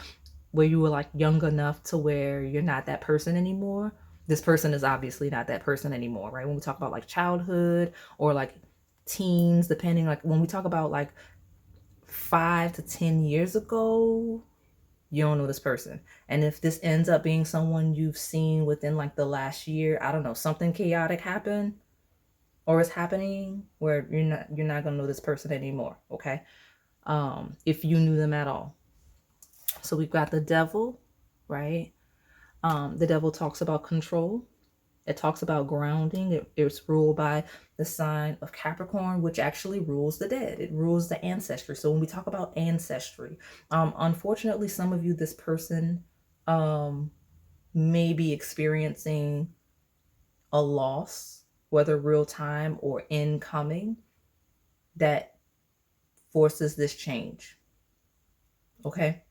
where you were like young enough to where you're not that person anymore, this person is obviously not that person anymore, right? When we talk about like childhood or like teens, depending, like when we talk about like 5 to 10 years ago, you don't know this person. And if this ends up being someone you've seen within like the last year, I don't know, something chaotic happened or is happening where you're not gonna know this person anymore, okay? If you knew them at all. So we've got the Devil, right? The Devil talks about control. It talks about grounding. It's ruled by the sign of Capricorn, which actually rules the dead. It rules the ancestry. So when we talk about ancestry, unfortunately, some of you, this person may be experiencing a loss, whether real time or incoming, that forces this change. Okay,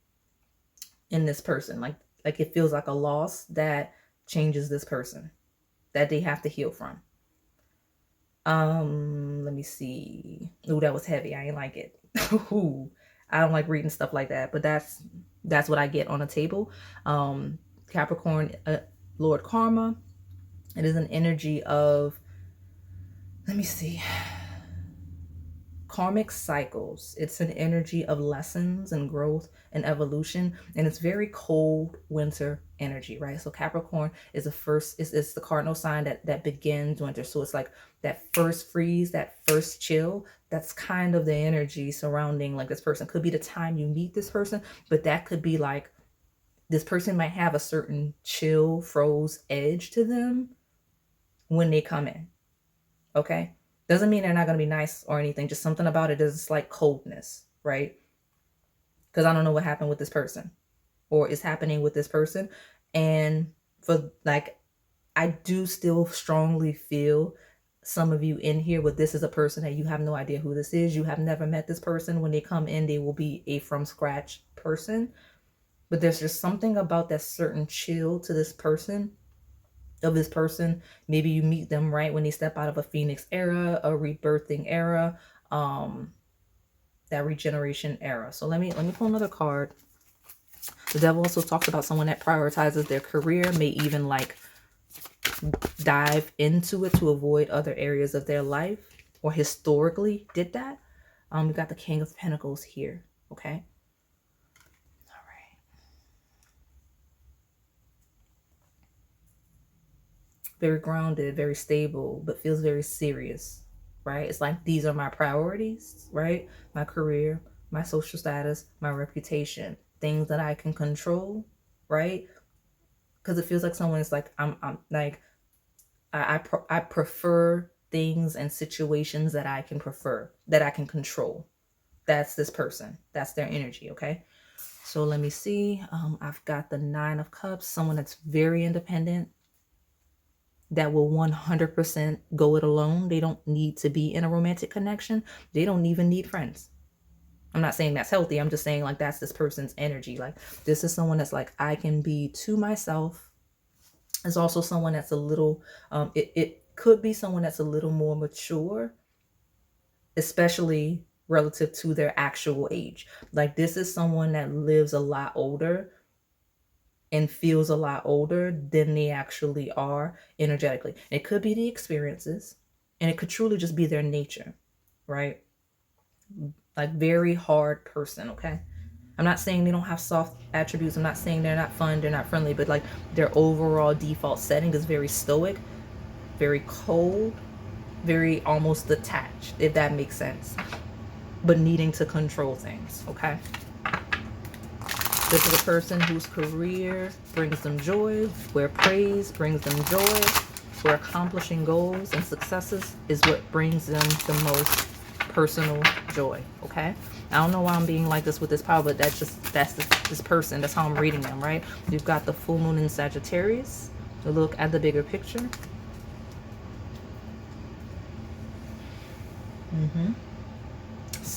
in this person, like it feels like a loss that changes this person that they have to heal from. Let me see. Ooh, that was heavy. I ain't like it. Ooh, I don't like reading stuff like that, but that's what I get on a table. Capricorn, Lord Karma. It is an energy of, let me see, karmic cycles. It's an energy of lessons and growth and evolution, and it's very cold winter energy, right? So Capricorn is the first, it's the cardinal sign that begins winter. So it's like that first freeze, that first chill. That's kind of the energy surrounding like this person. Could be the time you meet this person, but that could be like this person might have a certain chill, froze edge to them when they come in. Okay, doesn't mean they're not going to be nice or anything. Just something about it is like coldness, right? Because I don't know what happened with this person or is happening with this person. And for like, I do still strongly feel some of you in here, but this is a person that you have no idea who this is. You have never met this person. When they come in, they will be a from scratch person. But there's just something about that certain chill to this person, of this person. Maybe you meet them right when they step out of a phoenix era, a rebirthing era, that regeneration era. So let me pull another card. The devil also talks about someone that prioritizes their career, may even like dive into it to avoid other areas of their life, or historically did that. We got the King of Pentacles here. Okay. All right. Very grounded, very stable, but feels very serious, right? It's like, these are my priorities, right? My career, my social status, my reputation, things that I can control, right? Because it feels like someone is like, I'm like, I prefer things and situations that I can prefer, that I can control. That's this person. That's their energy, okay? So let me see. I've got the Nine of Cups, someone that's very independent, that will 100% go it alone. They don't need to be in a romantic connection. They don't even need friends. I'm not saying that's healthy. I'm just saying like that's this person's energy. Like this is someone that's like, I can be to myself. It's also someone that's a little, it could be someone that's a little more mature, especially relative to their actual age. Like this is someone that lives a lot older and feels a lot older than they actually are energetically. It could be the experiences, and it could truly just be their nature, right? Like very hard person, okay? I'm not saying they don't have soft attributes. I'm not saying they're not fun, they're not friendly, but like their overall default setting is very stoic, very cold, very almost detached, if that makes sense, but needing to control things, okay? This is a person whose career brings them joy, where praise brings them joy, where accomplishing goals and successes is what brings them the most personal joy, okay? I don't know why I'm being like this with this power, but that's this person. That's how I'm reading them, right? You've got the full moon in Sagittarius. Look at the bigger picture.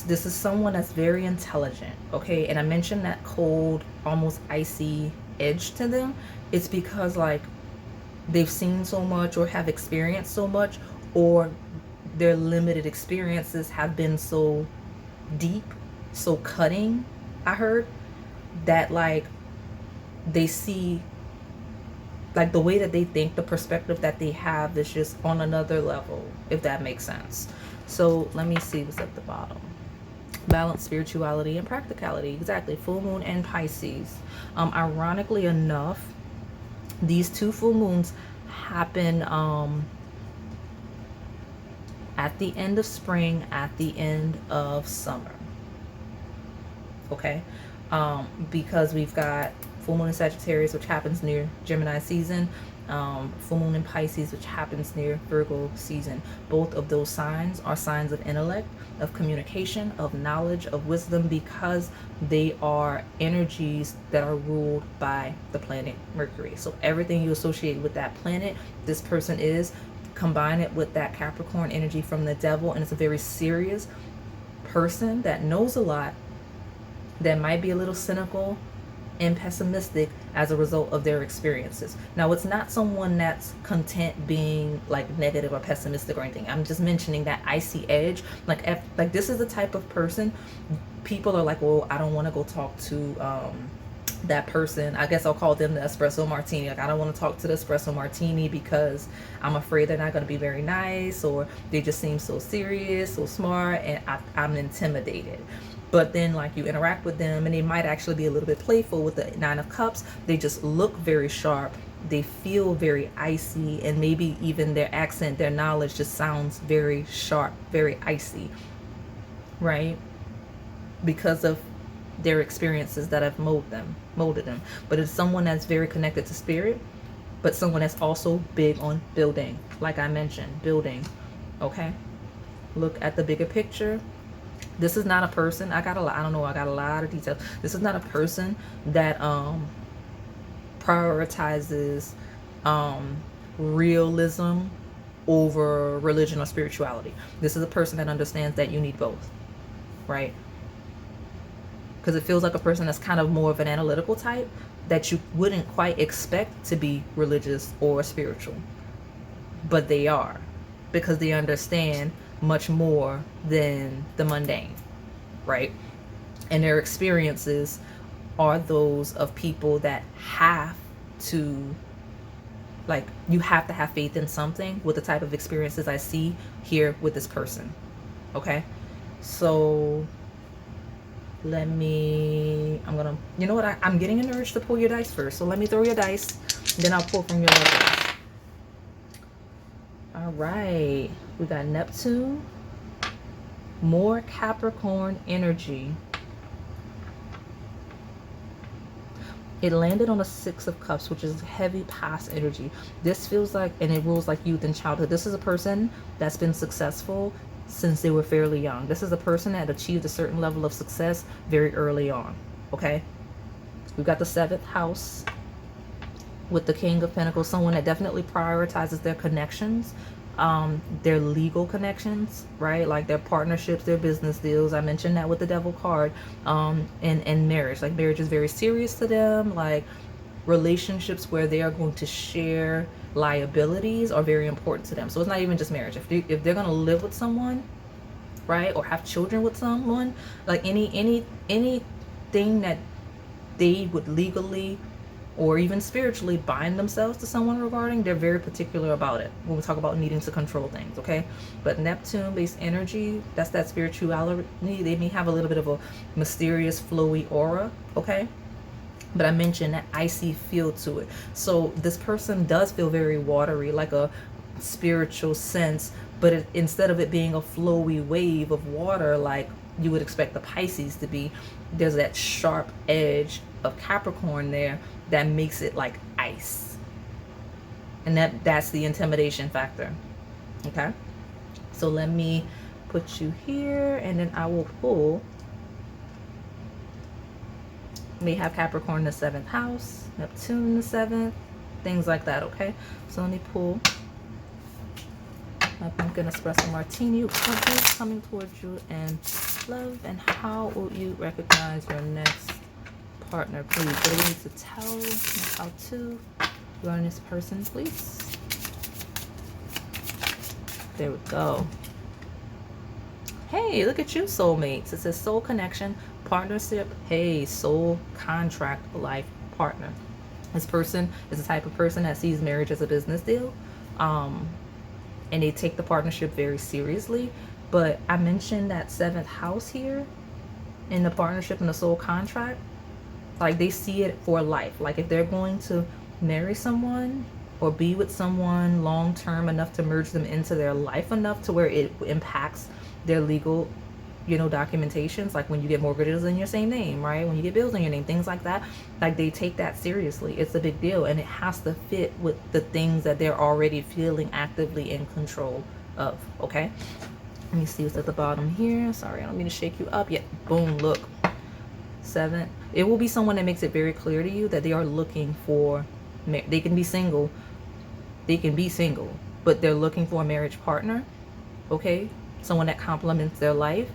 This is someone that's very intelligent, okay? And I mentioned that cold, almost icy edge to them. It's because like they've seen so much or have experienced so much, or their limited experiences have been so deep, so cutting, I heard, that like they see, like the way that they think, the perspective that they have is just on another level, if that makes sense. So let me see what's at the bottom. Balance, spirituality, and practicality. Exactly. Full moon and Pisces. Ironically enough, these two full moons happen at the end of spring, at the end of summer. Okay. Because we've got full moon in Sagittarius, which happens near Gemini season, full moon in Pisces, which happens near Virgo season. Both of those signs are signs of intellect, of communication, of knowledge, of wisdom, because they are energies that are ruled by the planet Mercury. So everything you associate with that planet, this person is. Combine it with that Capricorn energy from the devil, and it's a very serious person that knows a lot, that might be a little cynical and pessimistic as a result of their experiences. Now, it's not someone that's content being like negative or pessimistic or anything. I'm just mentioning that icy edge. Like this is the type of person people are like, well, I don't want to go talk to that person. I guess I'll call them the Espresso Martini. Like, I don't want to talk to the Espresso Martini because I'm afraid they're not going to be very nice, or they just seem so serious, so smart, and I'm intimidated. But then, like, you interact with them and they might actually be a little bit playful. With the Nine of Cups, they just look very sharp, they feel very icy, and maybe even their accent, their knowledge just sounds very sharp, very icy, right? Because of their experiences that have molded them. But it's someone that's very connected to spirit, but someone that's also big on building. Like I mentioned, building. Okay, look at the bigger picture. This is not a person. I got a lot of details. This is not a person that prioritizes realism over religion or spirituality. This is a person that understands that you need both, right? Because it feels like a person that's kind of more of an analytical type that you wouldn't quite expect to be religious or spiritual, but they are, because they understand much more than the mundane, right? And their experiences are those of people that have to, like, you have to have faith in something with the type of experiences I see here with this person. Okay, so I'm gonna, you know what, I'm getting an urge to pull your dice first, so let me throw your dice, then I'll pull from your dice. All right, we got Neptune, more Capricorn energy. It landed on a Six of Cups, which is heavy past energy. This feels like, and it rules like youth and childhood. This is a person that's been successful since they were fairly young. This is a person that achieved a certain level of success very early on. Okay, we've got the 7th house with the King of Pentacles. Someone that definitely prioritizes their connections, their legal connections, right? Like their partnerships, their business deals. I mentioned that with the Devil card. And marriage. Like, marriage is very serious to them. Like, relationships where they are going to share liabilities are very important to them. So it's not even just marriage. If they're going to live with someone, right, or have children with someone, like anything that they would legally or even spiritually bind themselves to someone regarding, they're very particular about it when we talk about needing to control things. Okay, but Neptune based energy, that's that spirituality. They may have a little bit of a mysterious flowy aura. Okay, but I mentioned that icy feel to it. So this person does feel very watery, like a spiritual sense, but instead of it being a flowy wave of water like you would expect the Pisces to be, there's that sharp edge of Capricorn there that makes it like ice. And that's the intimidation factor. Okay, so let me put you here, and then I will pull. May have Capricorn in the 7th house, Neptune in the 7th, things like that. Okay, so let me pull my pumpkin espresso martini. What is coming towards you and love, and how will you recognize your next partner, please? What do we need to tell? How to learn this person, please? There we go. Hey, look at you, soulmates. It says soul connection, partnership. Hey, soul contract, life partner. This person is the type of person that sees marriage as a business deal, and they take the partnership very seriously. But I mentioned that 7th house here in the partnership and the soul contract. Like, they see it for life. Like, if they're going to marry someone or be with someone long term enough to merge them into their life enough to where it impacts their legal you know, documentations, like when you get mortgages in your same name, right? When you get bills in your name, things like that. Like, they take that seriously. It's a big deal, and it has to fit with the things that they're already feeling actively in control of, okay? Let me see what's at the bottom here. Sorry, I don't mean to shake you up yet. Boom, look. 7. It will be someone that makes it very clear to you that they are looking for, they can be single, but they're looking for a marriage partner, okay? Someone that complements their life,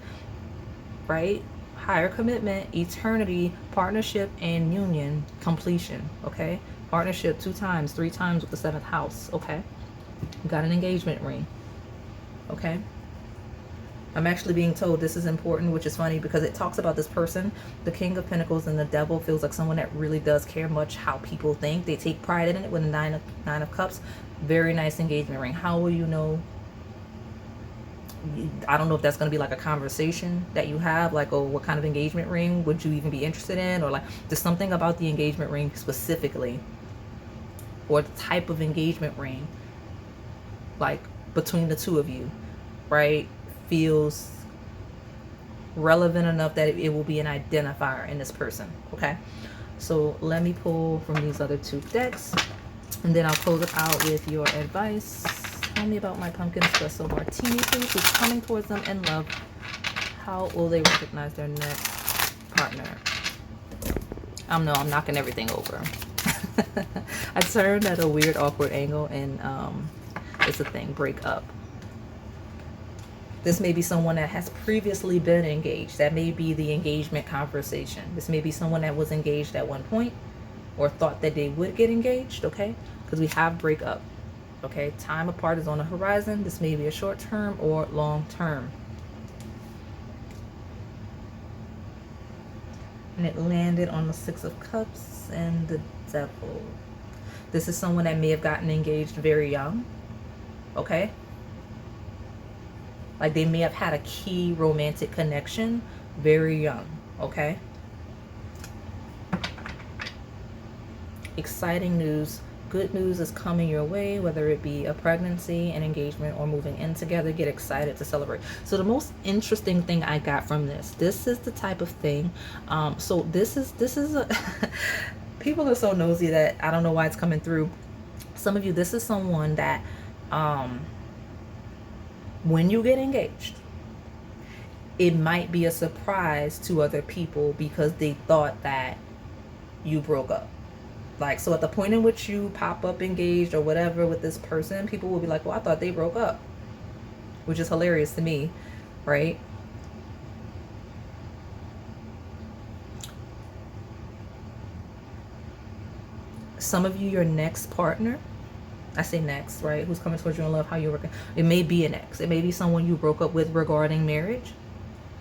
right? Higher commitment, eternity, partnership, and union, completion, okay? Partnership 2 times, 3 times with the 7th house, okay? You got an engagement ring, okay? I'm actually being told this is important, which is funny because it talks about this person, the King of Pentacles, and the Devil feels like someone that really does care much how people think. They take pride in it with the Nine of Cups. Very nice engagement ring. How will you know? I don't know if that's going to be like a conversation that you have, like, oh, what kind of engagement ring would you even be interested in? Or like, there's something about the engagement ring specifically, or the type of engagement ring, like between the two of you, right? Feels relevant enough that it will be an identifier in this person, okay? So let me pull from these other 2 decks, and then I'll close it out with your advice. Tell me about my pumpkin espresso martini, please. Who's coming towards them in love? How will they recognize their next partner? I'm knocking everything over. I turned at a weird, awkward angle, and it's a thing. Break up. This may be someone that has previously been engaged. That may be the engagement conversation. This may be someone that was engaged at one point or thought that they would get engaged, okay? Because we have break up, okay? Time apart is on the horizon. This may be a short term or long term. And it landed on the 6 of Cups and the Devil. This is someone that may have gotten engaged very young, okay? Like, they may have had a key romantic connection very young, okay? Exciting news. Good news is coming your way, whether it be a pregnancy, an engagement, or moving in together. Get excited to celebrate. So the most interesting thing I got from this is the type of thing. So this is a people are so nosy that I don't know why it's coming through. Some of you, this is someone that when you get engaged, it might be a surprise to other people because they thought that you broke up. Like, so at the point in which you pop up engaged or whatever with this person, people will be like, well, I thought they broke up, which is hilarious to me, right? Some of you, your next partner, I say next, right? Who's coming towards you in love, how you're working. It may be an ex. It may be someone you broke up with regarding marriage,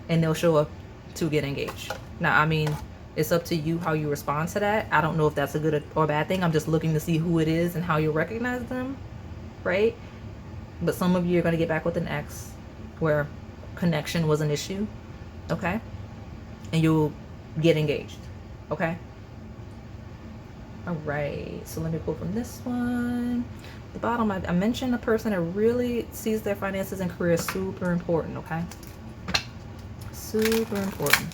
and they'll show up to get engaged. Now, I mean, it's up to you how you respond to that. I don't know if that's a good or bad thing. I'm just looking to see who it is and how you recognize them, right? But some of you are going to get back with an ex where connection was an issue, okay? And you'll get engaged, okay? All right, so let me pull from this one. The bottom, I mentioned a person that really sees their finances and career super important, okay? Super important.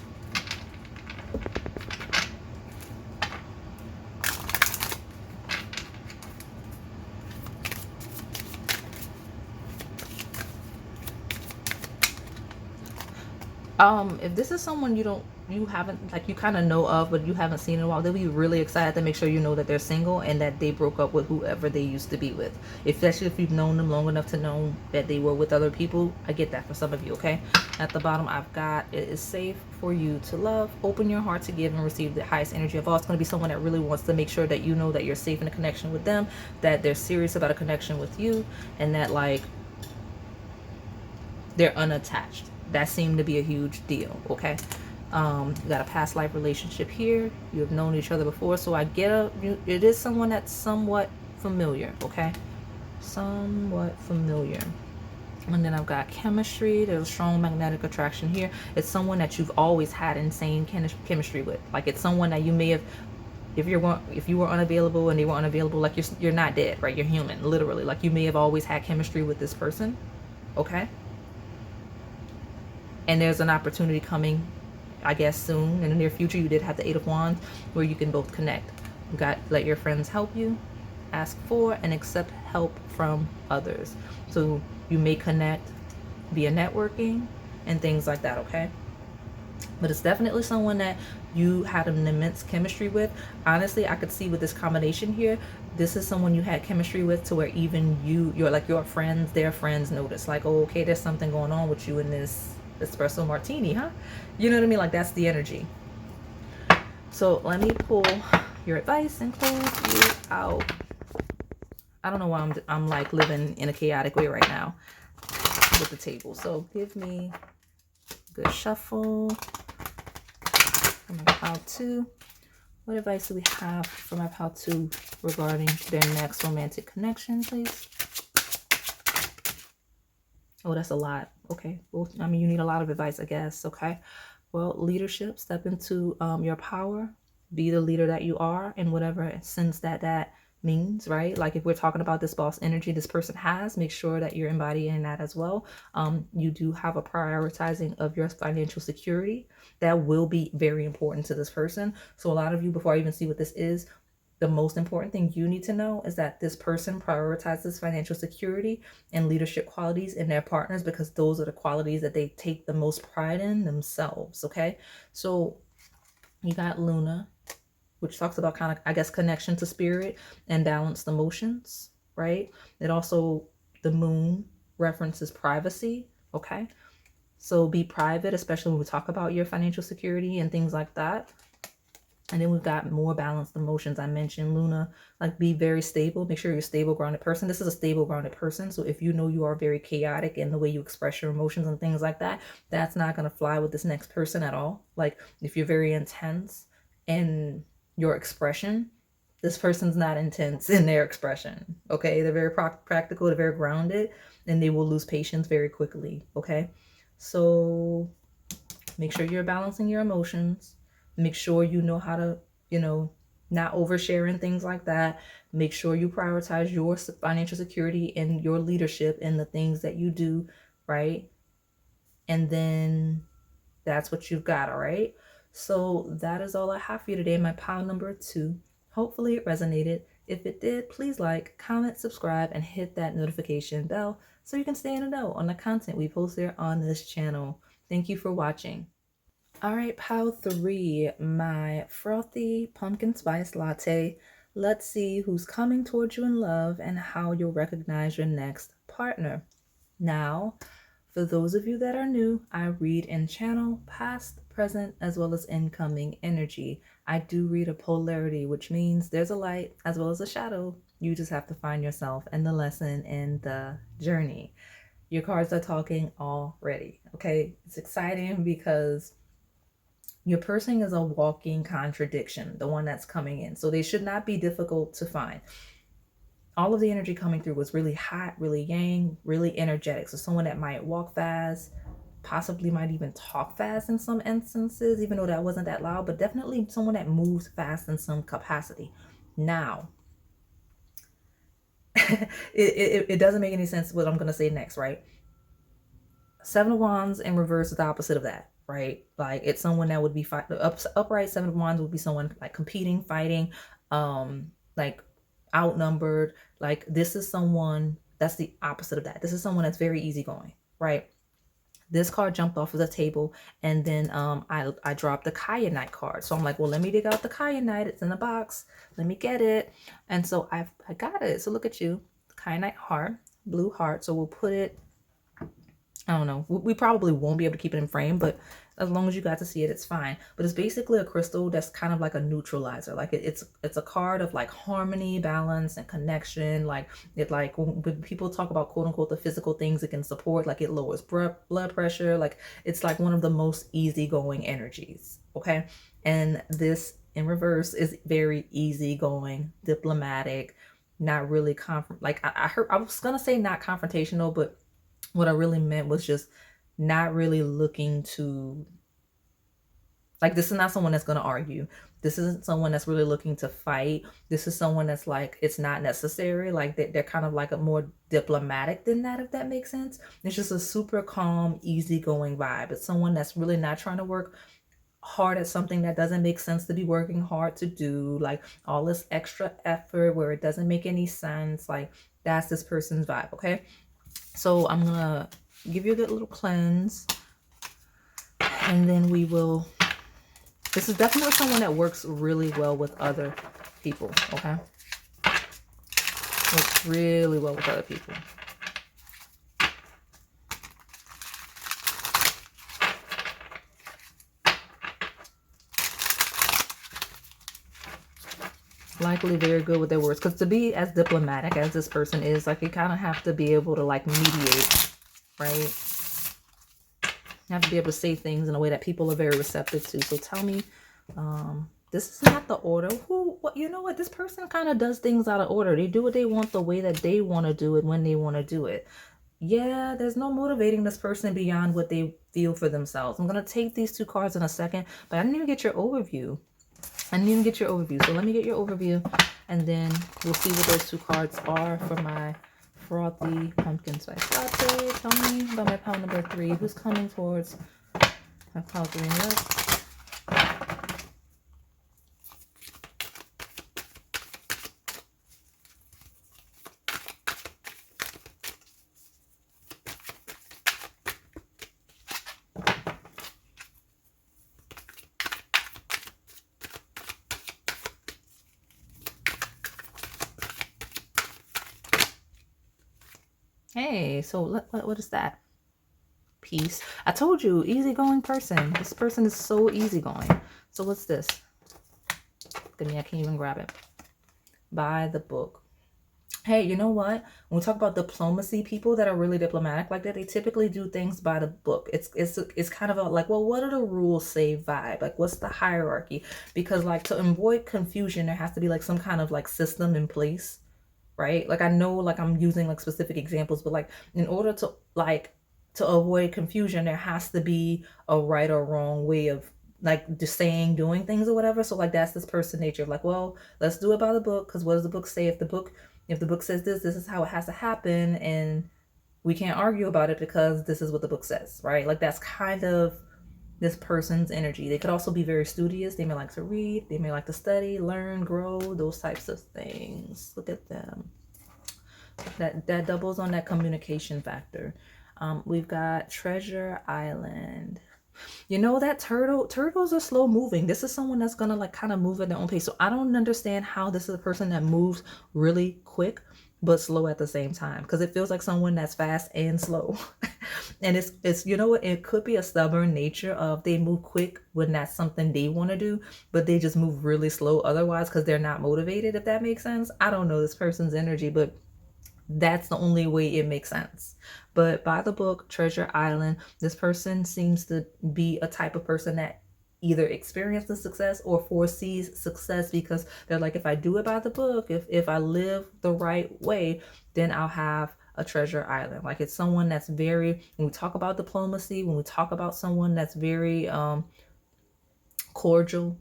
If this is someone you haven't, like, you kind of know of, but you haven't seen in a while, they'll be really excited to make sure you know that they're single and that they broke up with whoever they used to be with. Especially if you've known them long enough to know that they were with other people. I get that for some of you, okay? At the bottom, I've got, it is safe for you to love. Open your heart to give and receive the highest energy of all. It's going to be someone that really wants to make sure that you know that you're safe in a connection with them, that they're serious about a connection with you, and that, like, they're unattached. That seemed to be a huge deal, okay? You got a past life relationship here. You have known each other before, so I get it is someone that's somewhat familiar, okay? Somewhat familiar. And then I've got chemistry. There's a strong magnetic attraction here. It's someone that you've always had insane chemistry with. Like, it's someone that you may have, if you were unavailable and they were unavailable, like, you're not dead, right? You're human, literally. Like, you may have always had chemistry with this person, okay? And there's an opportunity coming, I guess, soon in the near future. You did have the Eight of Wands where you can both connect. You got let your friends help you, ask for and accept help from others. So you may connect via networking and things like that, okay? But it's definitely someone that you had an immense chemistry with. Honestly, I could see with this combination here, this is someone you had chemistry with to where even your friends, their friends notice, like, oh, okay, there's something going on with you in this espresso martini, huh? You know what I mean? Like, that's the energy. So let me pull your advice and close you out. I don't know why I'm like living in a chaotic way right now with the table. So give me a good shuffle for my pile 2. What advice do we have for my pile 2 regarding their next romantic connection, please? Oh, that's a lot. Okay. Well, I mean, you need a lot of advice, I guess. Okay. Well, leadership, step into your power. Be the leader that you are in whatever sense that means, right? Like if we're talking about this boss energy this person has, make sure that you're embodying that as well. You do have a prioritizing of your financial security. That will be very important to this person. So a lot of you, before I even see what this is, the most important thing you need to know is that this person prioritizes financial security and leadership qualities in their partners because those are the qualities that they take the most pride in themselves, okay? So you got Luna, which talks about kind of, I guess, connection to spirit and balanced emotions, right? It also, the moon references privacy, okay? So be private, especially when we talk about your financial security and things like that. And then we've got more balanced emotions. I mentioned Luna, like be very stable. Make sure you're a stable, grounded person. This is a stable, grounded person. So if you know you are very chaotic in the way you express your emotions and things like that, that's not going to fly with this next person at all. Like if you're very intense in your expression, this person's not intense in their expression. Okay. They're very practical, they're very grounded, and they will lose patience very quickly. Okay. So make sure you're balancing your emotions. Make sure you know how to, not overshare and things like that. Make sure you prioritize your financial security and your leadership in the things that you do, right? And then that's what you've got, all right? So that is all I have for you today, my pile number 2. Hopefully it resonated. If it did, please like, comment, subscribe, and hit that notification bell so you can stay in the know on the content we post there on this channel. Thank you for watching. All right, pile 3, my frothy pumpkin spice latte. Let's see who's coming towards you in love and how you'll recognize your next partner. Now, for those of you that are new, I read and channel past, present, as well as incoming energy. I do read a polarity, which means there's a light as well as a shadow. You just have to find yourself and the lesson in the journey. Your cards are talking already, okay? It's exciting because your person is a walking contradiction, the one that's coming in. So they should not be difficult to find. All of the energy coming through was really hot, really yang, really energetic. So someone that might walk fast, possibly might even talk fast in some instances, even though that wasn't that loud, but definitely someone that moves fast in some capacity. Now, it doesn't make any sense what I'm going to say next, right? 7 of Wands in reverse is the opposite of that, right? Like it's someone that would be upright. 7 of Wands would be someone like competing, fighting, like outnumbered. Like this is someone that's the opposite of that. This is someone that's very easygoing, right? This card jumped off of the table, and then I dropped the Kyanite card. So I'm like, well, let me dig out the Kyanite. It's in the box. Let me get it. And so I got it. So look at you, Kyanite heart, blue heart. So we'll put it, I don't know. We probably won't be able to keep it in frame, but as long as you got to see it, it's fine. But it's basically a crystal that's kind of like a neutralizer. Like it's a card of like harmony, balance, and connection. Like it, like when people talk about quote unquote the physical things it can support, like it lowers blood pressure. Like it's like one of the most easygoing energies. Okay, and this in reverse is very easygoing, diplomatic, not really like I heard I was gonna say not confrontational, but what I really meant was just not really looking to Like, this is not someone that's going to argue. This isn't someone that's really looking to fight. This is someone that's like, it's not necessary. Like, they're kind of like a more diplomatic than that, if that makes sense. It's just a super calm, easygoing vibe. It's someone that's really not trying to work hard at something that doesn't make sense to be working hard to do. Like, all this extra effort where it doesn't make any sense. Like, that's this person's vibe, okay? So I'm going to give you a good little cleanse. And then we will... This is definitely someone that works really well with other people, okay? Works really well with other people. Likely very good with their words. Because to be as diplomatic as this person is, like, you kind of have to be able to, like, mediate, right? You have to be able to say things in a way that people are very receptive to. So tell me, this is not the order. You know what? This person kind of does things out of order. They do what they want the way that they want to do it when they want to do it. Yeah, there's no motivating this person beyond what they feel for themselves. I'm going to take these 2 cards in a second, but I didn't even get your overview. So let me get your overview, and then we'll see what those 2 cards are for my frothy pumpkin spice latte. Tell me about my pile number 3. Who's coming towards my pile 3 left? Hey, so what is that? Peace. I told you, easygoing person. This person is so easygoing. So what's this? Give me, I can't even grab it. By the book. Hey, you know what? When we talk about diplomacy, people that are really diplomatic like that, they typically do things by the book. It's kind of a, like, well, what do the rules say vibe? Like, what's the hierarchy? Because, like, to avoid confusion, there has to be, like, some kind of, like, system in place, right? Like, I know, like, I'm using, like, specific examples, but, like, in order to, like, to avoid confusion, there has to be a right or wrong way of, like, just saying, doing things or whatever. So, like, that's this person nature. Like, well, let's do it by the book, because what does the book say? If the book says this is how it has to happen, and we can't argue about it because this is what the book says, right? Like, that's kind of this person's energy. They could also be very studious. They may like to read. They may like to study, learn, grow, those types of things. Look at them. That doubles on that communication factor. We've got Treasure Island. You know that turtles are slow moving. This is someone that's gonna, like, kind of move at their own pace. So I don't understand how this is a person that moves really quick but slow at the same time, because it feels like someone that's fast and slow. And it's you know what, it could be a stubborn nature of they move quick when that's something they want to do, but they just move really slow otherwise because they're not motivated, if that makes sense. I don't know this person's energy, but that's the only way it makes sense. But by the book, Treasure Island, this person seems to be a type of person that either experiences success or foresees success, because they're like, if I do it by the book, if I live the right way, then I'll have a treasure island. Like, it's someone that's very, when we talk about diplomacy, when we talk about someone that's very cordial,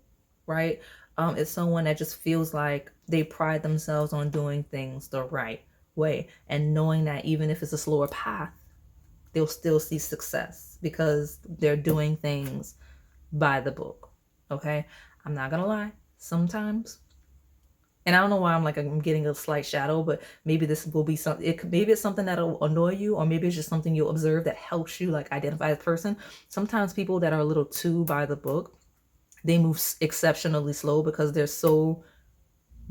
right? It's someone that just feels like they pride themselves on doing things the right way, and knowing that even if it's a slower path, they'll still see success because they're doing things by the book. Okay, I'm not gonna lie, sometimes, and I don't know why I'm getting a slight shadow, but maybe this will be something, maybe it's something that'll annoy you, or maybe it's just something you'll observe that helps you, like, identify the person. Sometimes people that are a little too by the book, they move exceptionally slow because they're so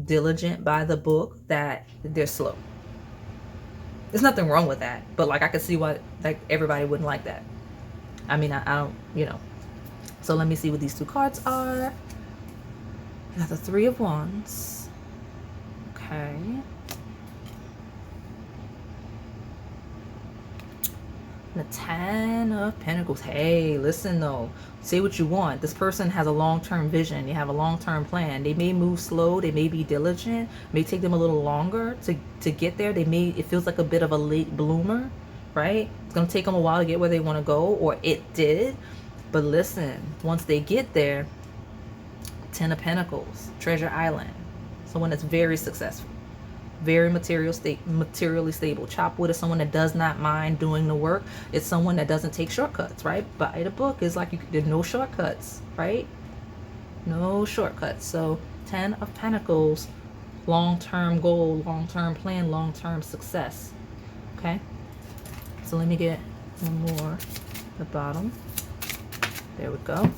diligent by the book that they're slow. There's nothing wrong with that, but, like, I could see why, like, everybody wouldn't like that. I mean, I don't, you know. So let me see what these 2 cards are. I got the 3 of Wands. Okay. The 10 of Pentacles. Hey, listen though. Say what you want. This person has a long-term vision. They have a long-term plan. They may move slow. They may be diligent. It may take them a little longer to get there. It feels like a bit of a late bloomer, right? It's going to take them a while to get where they want to go, or it did. But listen, once they get there, 10 of Pentacles, Treasure Island. Someone that's very successful, very materially stable. Chop wood is someone that does not mind doing the work. It's someone that doesn't take shortcuts, right? Buy the book is like there's no shortcuts, right? No shortcuts. So 10 of Pentacles, long-term goal, long-term plan, long-term success. Okay, so let me get one more at the bottom. There we go.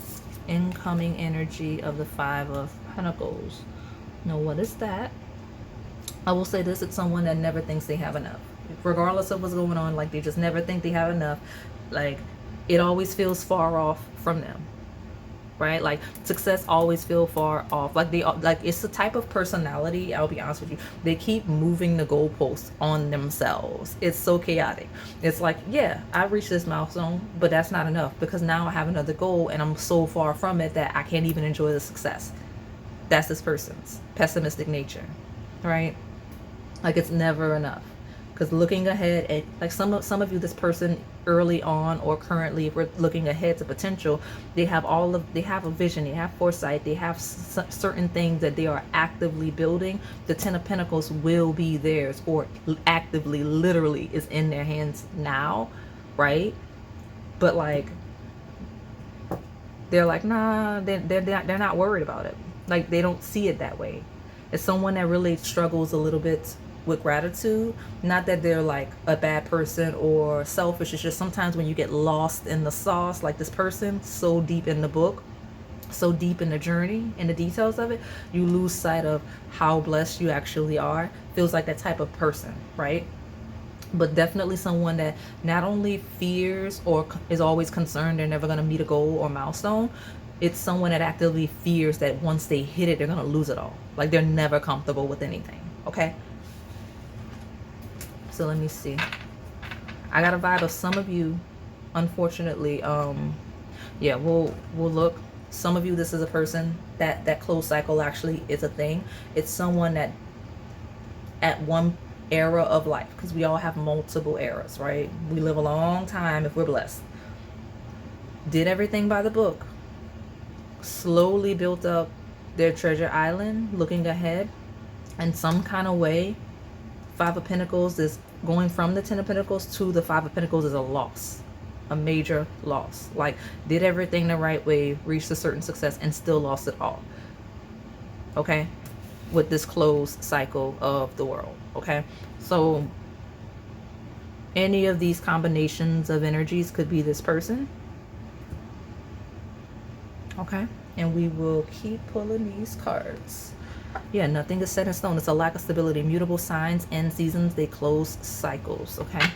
Incoming energy of the 5 of Pentacles. Now, what is that? I will say this, it's someone that never thinks they have enough. Regardless of what's going on, like they just never think they have enough. Like it always feels far off from them. Right? Like success always feel far off. Like it's the type of personality, I'll be honest with you, they keep moving the goalposts on themselves. It's so chaotic. It's like, yeah, I reached this milestone, but that's not enough because now I have another goal and I'm so far from it that I can't even enjoy the success. That's this person's pessimistic nature, right? Like it's never enough. Because looking ahead at, like some of you, this person early on or currently, if we're looking ahead to potential, they have a vision, they have foresight, they have certain things that they are actively building. The 10 of Pentacles will be theirs, or actively, literally is in their hands now, right? But like, they're like, nah, they're not worried about it. Like they don't see it that way. It's someone that really struggles a little bit with gratitude. Not that they're like a bad person or selfish. It's just sometimes when you get lost in the sauce, like this person, so deep in the book, so deep in the journey, in the details of it, you lose sight of how blessed you actually are. Feels like that type of person, right? But definitely someone that not only fears or is always concerned they're never going to meet a goal or milestone. It's someone that actively fears that once they hit it, they're going to lose it all. Like they're never comfortable with anything. Okay. So let me see. I got a vibe of some of you, unfortunately, yeah, we'll look. Some of you, this is a person that closed cycle actually is a thing. It's someone that at one era of life, because we all have multiple eras, right? We live a long time if we're blessed. Did everything by the book. Slowly built up their treasure island, looking ahead in some kind of way. 5 of Pentacles is going from the 10 of Pentacles to the 5 of Pentacles is a loss, a major loss. Like did everything the right way, reached a certain success, and still lost it all. Okay, with this closed cycle of the world. Okay, so any of these combinations of energies could be this person. Okay, and we will keep pulling these cards. Yeah, nothing is set in stone. It's a lack of stability. Mutable signs, end seasons, they close cycles, okay?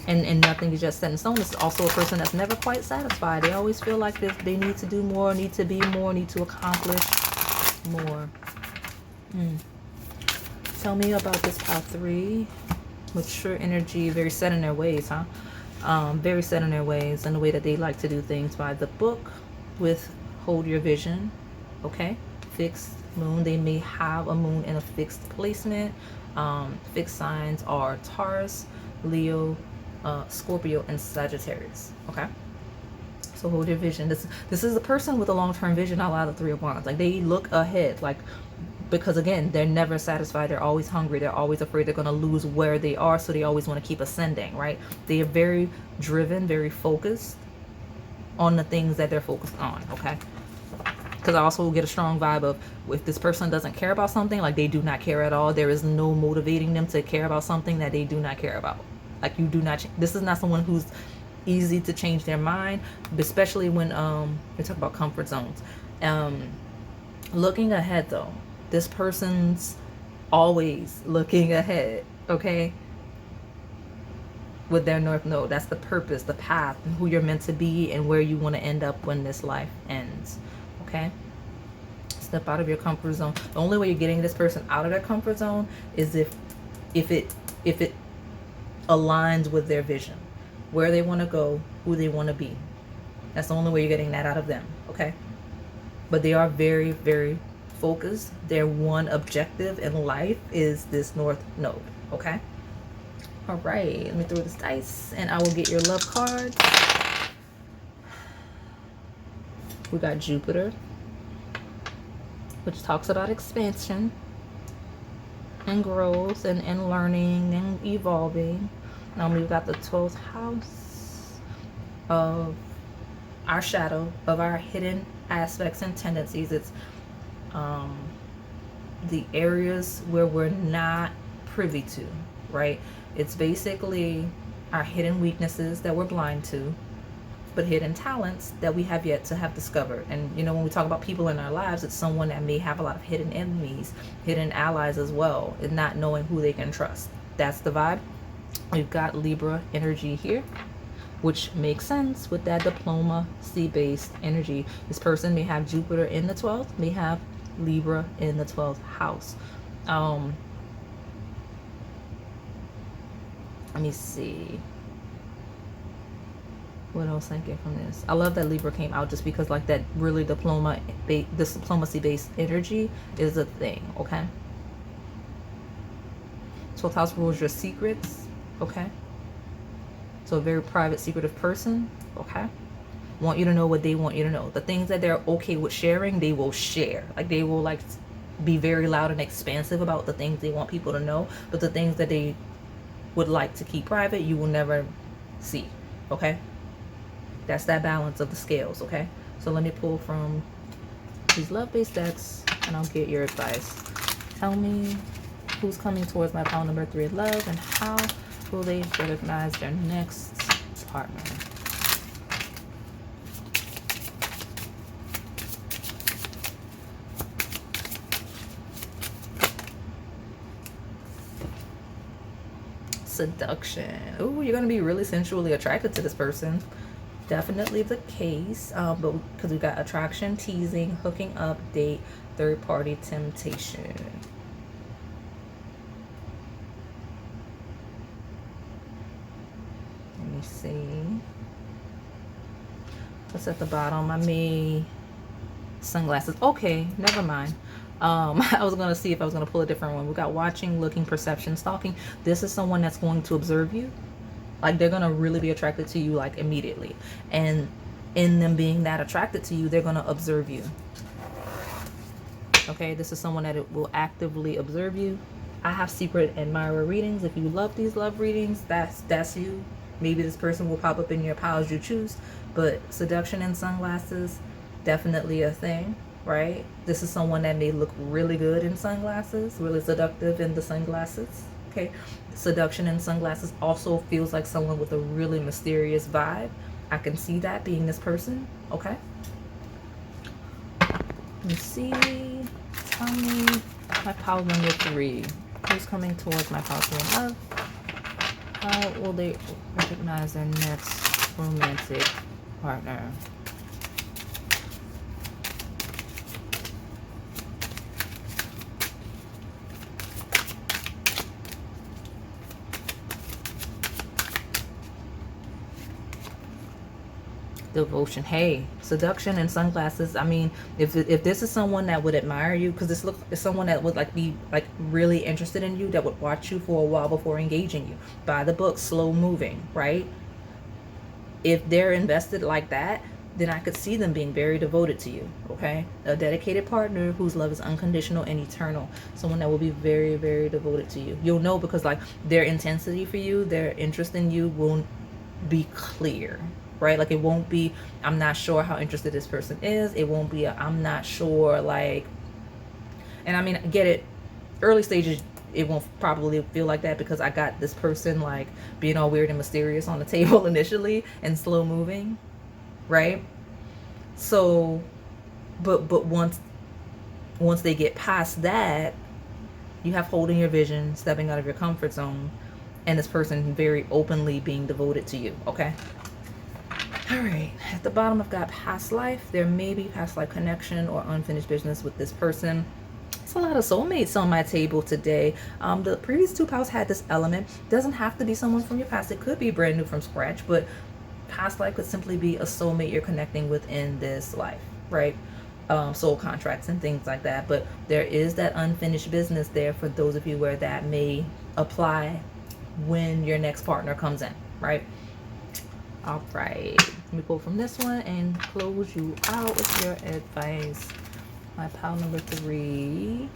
And nothing is just set in stone. It's also a person that's never quite satisfied. They always feel like they need to do more, need to be more, need to accomplish more. Tell me about this pile 3. Mature energy, very set in their ways, huh? Very set in their ways and the way that they like to do things by the book with hold your vision, okay? Fixed moon, they may have a moon in a fixed placement. Fixed signs are Taurus, Leo, Scorpio, and Sagittarius. Okay, so hold your vision. This is a person with a long-term vision. Out of the 3 of Wands, like they look ahead, like because again they're never satisfied. They're always hungry. They're always afraid they're going to lose where they are, so they always want to keep ascending, right? They are very driven, very focused on the things that they're focused on. Okay, because I also get a strong vibe of if this person doesn't care about something, like they do not care at all. There is no motivating them to care about something that they do not care about. Like you do not, this is not someone who's easy to change their mind, especially when we talk about comfort zones. Looking ahead though, this person's always looking ahead, okay? With their North Node, that's the purpose, the path, and who you're meant to be and where you want to end up when this life ends. Okay, step out of your comfort zone. The only way you're getting this person out of their comfort zone is if it aligns with their vision, where they want to go, who they want to be. That's the only way you're getting that out of them. Okay, but they are very, very focused. Their one objective in life is this North Node. Okay, all right, let me throw this dice and I will get your love card. We got Jupiter, which talks about expansion and growth and learning and evolving. We've got the 12th house of our shadow, of our hidden aspects and tendencies. It's the areas where we're not privy to, right? It's basically our hidden weaknesses that we're blind to, but hidden talents that we have yet to have discovered. And you know, when we talk about people in our lives, it's someone that may have a lot of hidden enemies, hidden allies as well, and not knowing who they can trust. That's the vibe. We've got Libra energy here, which makes sense with that diplomacy-based energy. This person may have Jupiter in the 12th, may have Libra in the 12th house. Let me see. What else I get from this? I love that Libra came out just because like that really this diplomacy-based energy is a thing, okay? 12th house rules your secrets, okay? So a very private, secretive person, okay? Want you to know what they want you to know. The things that they're okay with sharing, they will share. Like they will like be very loud and expansive about the things they want people to know, but the things that they would like to keep private, you will never see, okay? That's that balance of the scales, okay? So let me pull from these love-based decks and I'll get your advice. Tell me who's coming towards my pile number 3 of love and how will they recognize their next partner? Seduction. Oh, you're going to be really sensually attracted to this person. Definitely the case, but because we got attraction, teasing, hooking up, date, third party temptation. Let me see. What's at the bottom? I made sunglasses. Okay, never mind. I was going to see if I was going to pull a different one. We got watching, looking, perception, stalking. This is someone that's going to observe you. Like they're going to really be attracted to you like immediately. And in them being that attracted to you, they're going to observe you. Okay, this is someone that it will actively observe you. I have secret admirer readings. If you love these love readings, that's you. Maybe this person will pop up in your piles you choose. But seduction in sunglasses, definitely a thing, right? This is someone that may look really good in sunglasses, really seductive in the sunglasses. Okay, seduction in sunglasses also feels like someone with a really mysterious vibe. I can see that being this person. Okay, let me see. Tell me my pile number 3. Who's coming towards my pile of love? How will they recognize their next romantic partner? Devotion. Hey, seduction and sunglasses. I mean, if this is someone that would admire you, because this looks is someone that would like be like really interested in you, that would watch you for a while before engaging you. By the book, slow moving, right? If they're invested like that, then I could see them being very devoted to you. Okay, a dedicated partner whose love is unconditional and eternal. Someone that will be very, very devoted to you. You'll know because like their intensity for you, their interest in you will be clear. Right? Like it won't be, I'm not sure how interested this person is. It won't be, I'm not sure, like, and I mean, get it, early stages, it won't probably feel like that because I got this person like being all weird and mysterious on the table initially and slow moving, right? So, but once they get past that, you have holding your vision, stepping out of your comfort zone, and this person very openly being devoted to you, okay? All right, at the bottom I've got past life. There may be past life connection or unfinished business with this person. It's a lot of soulmates on my table today. The previous 2 piles had this element. Doesn't have to be someone from your past. It could be brand new from scratch, but past life could simply be a soulmate you're connecting with in this life, right? Soul contracts and things like that. But there is that unfinished business there for those of you where that may apply when your next partner comes in, right? All right. Let me pull from this one and close you out with your advice. My pile number 3.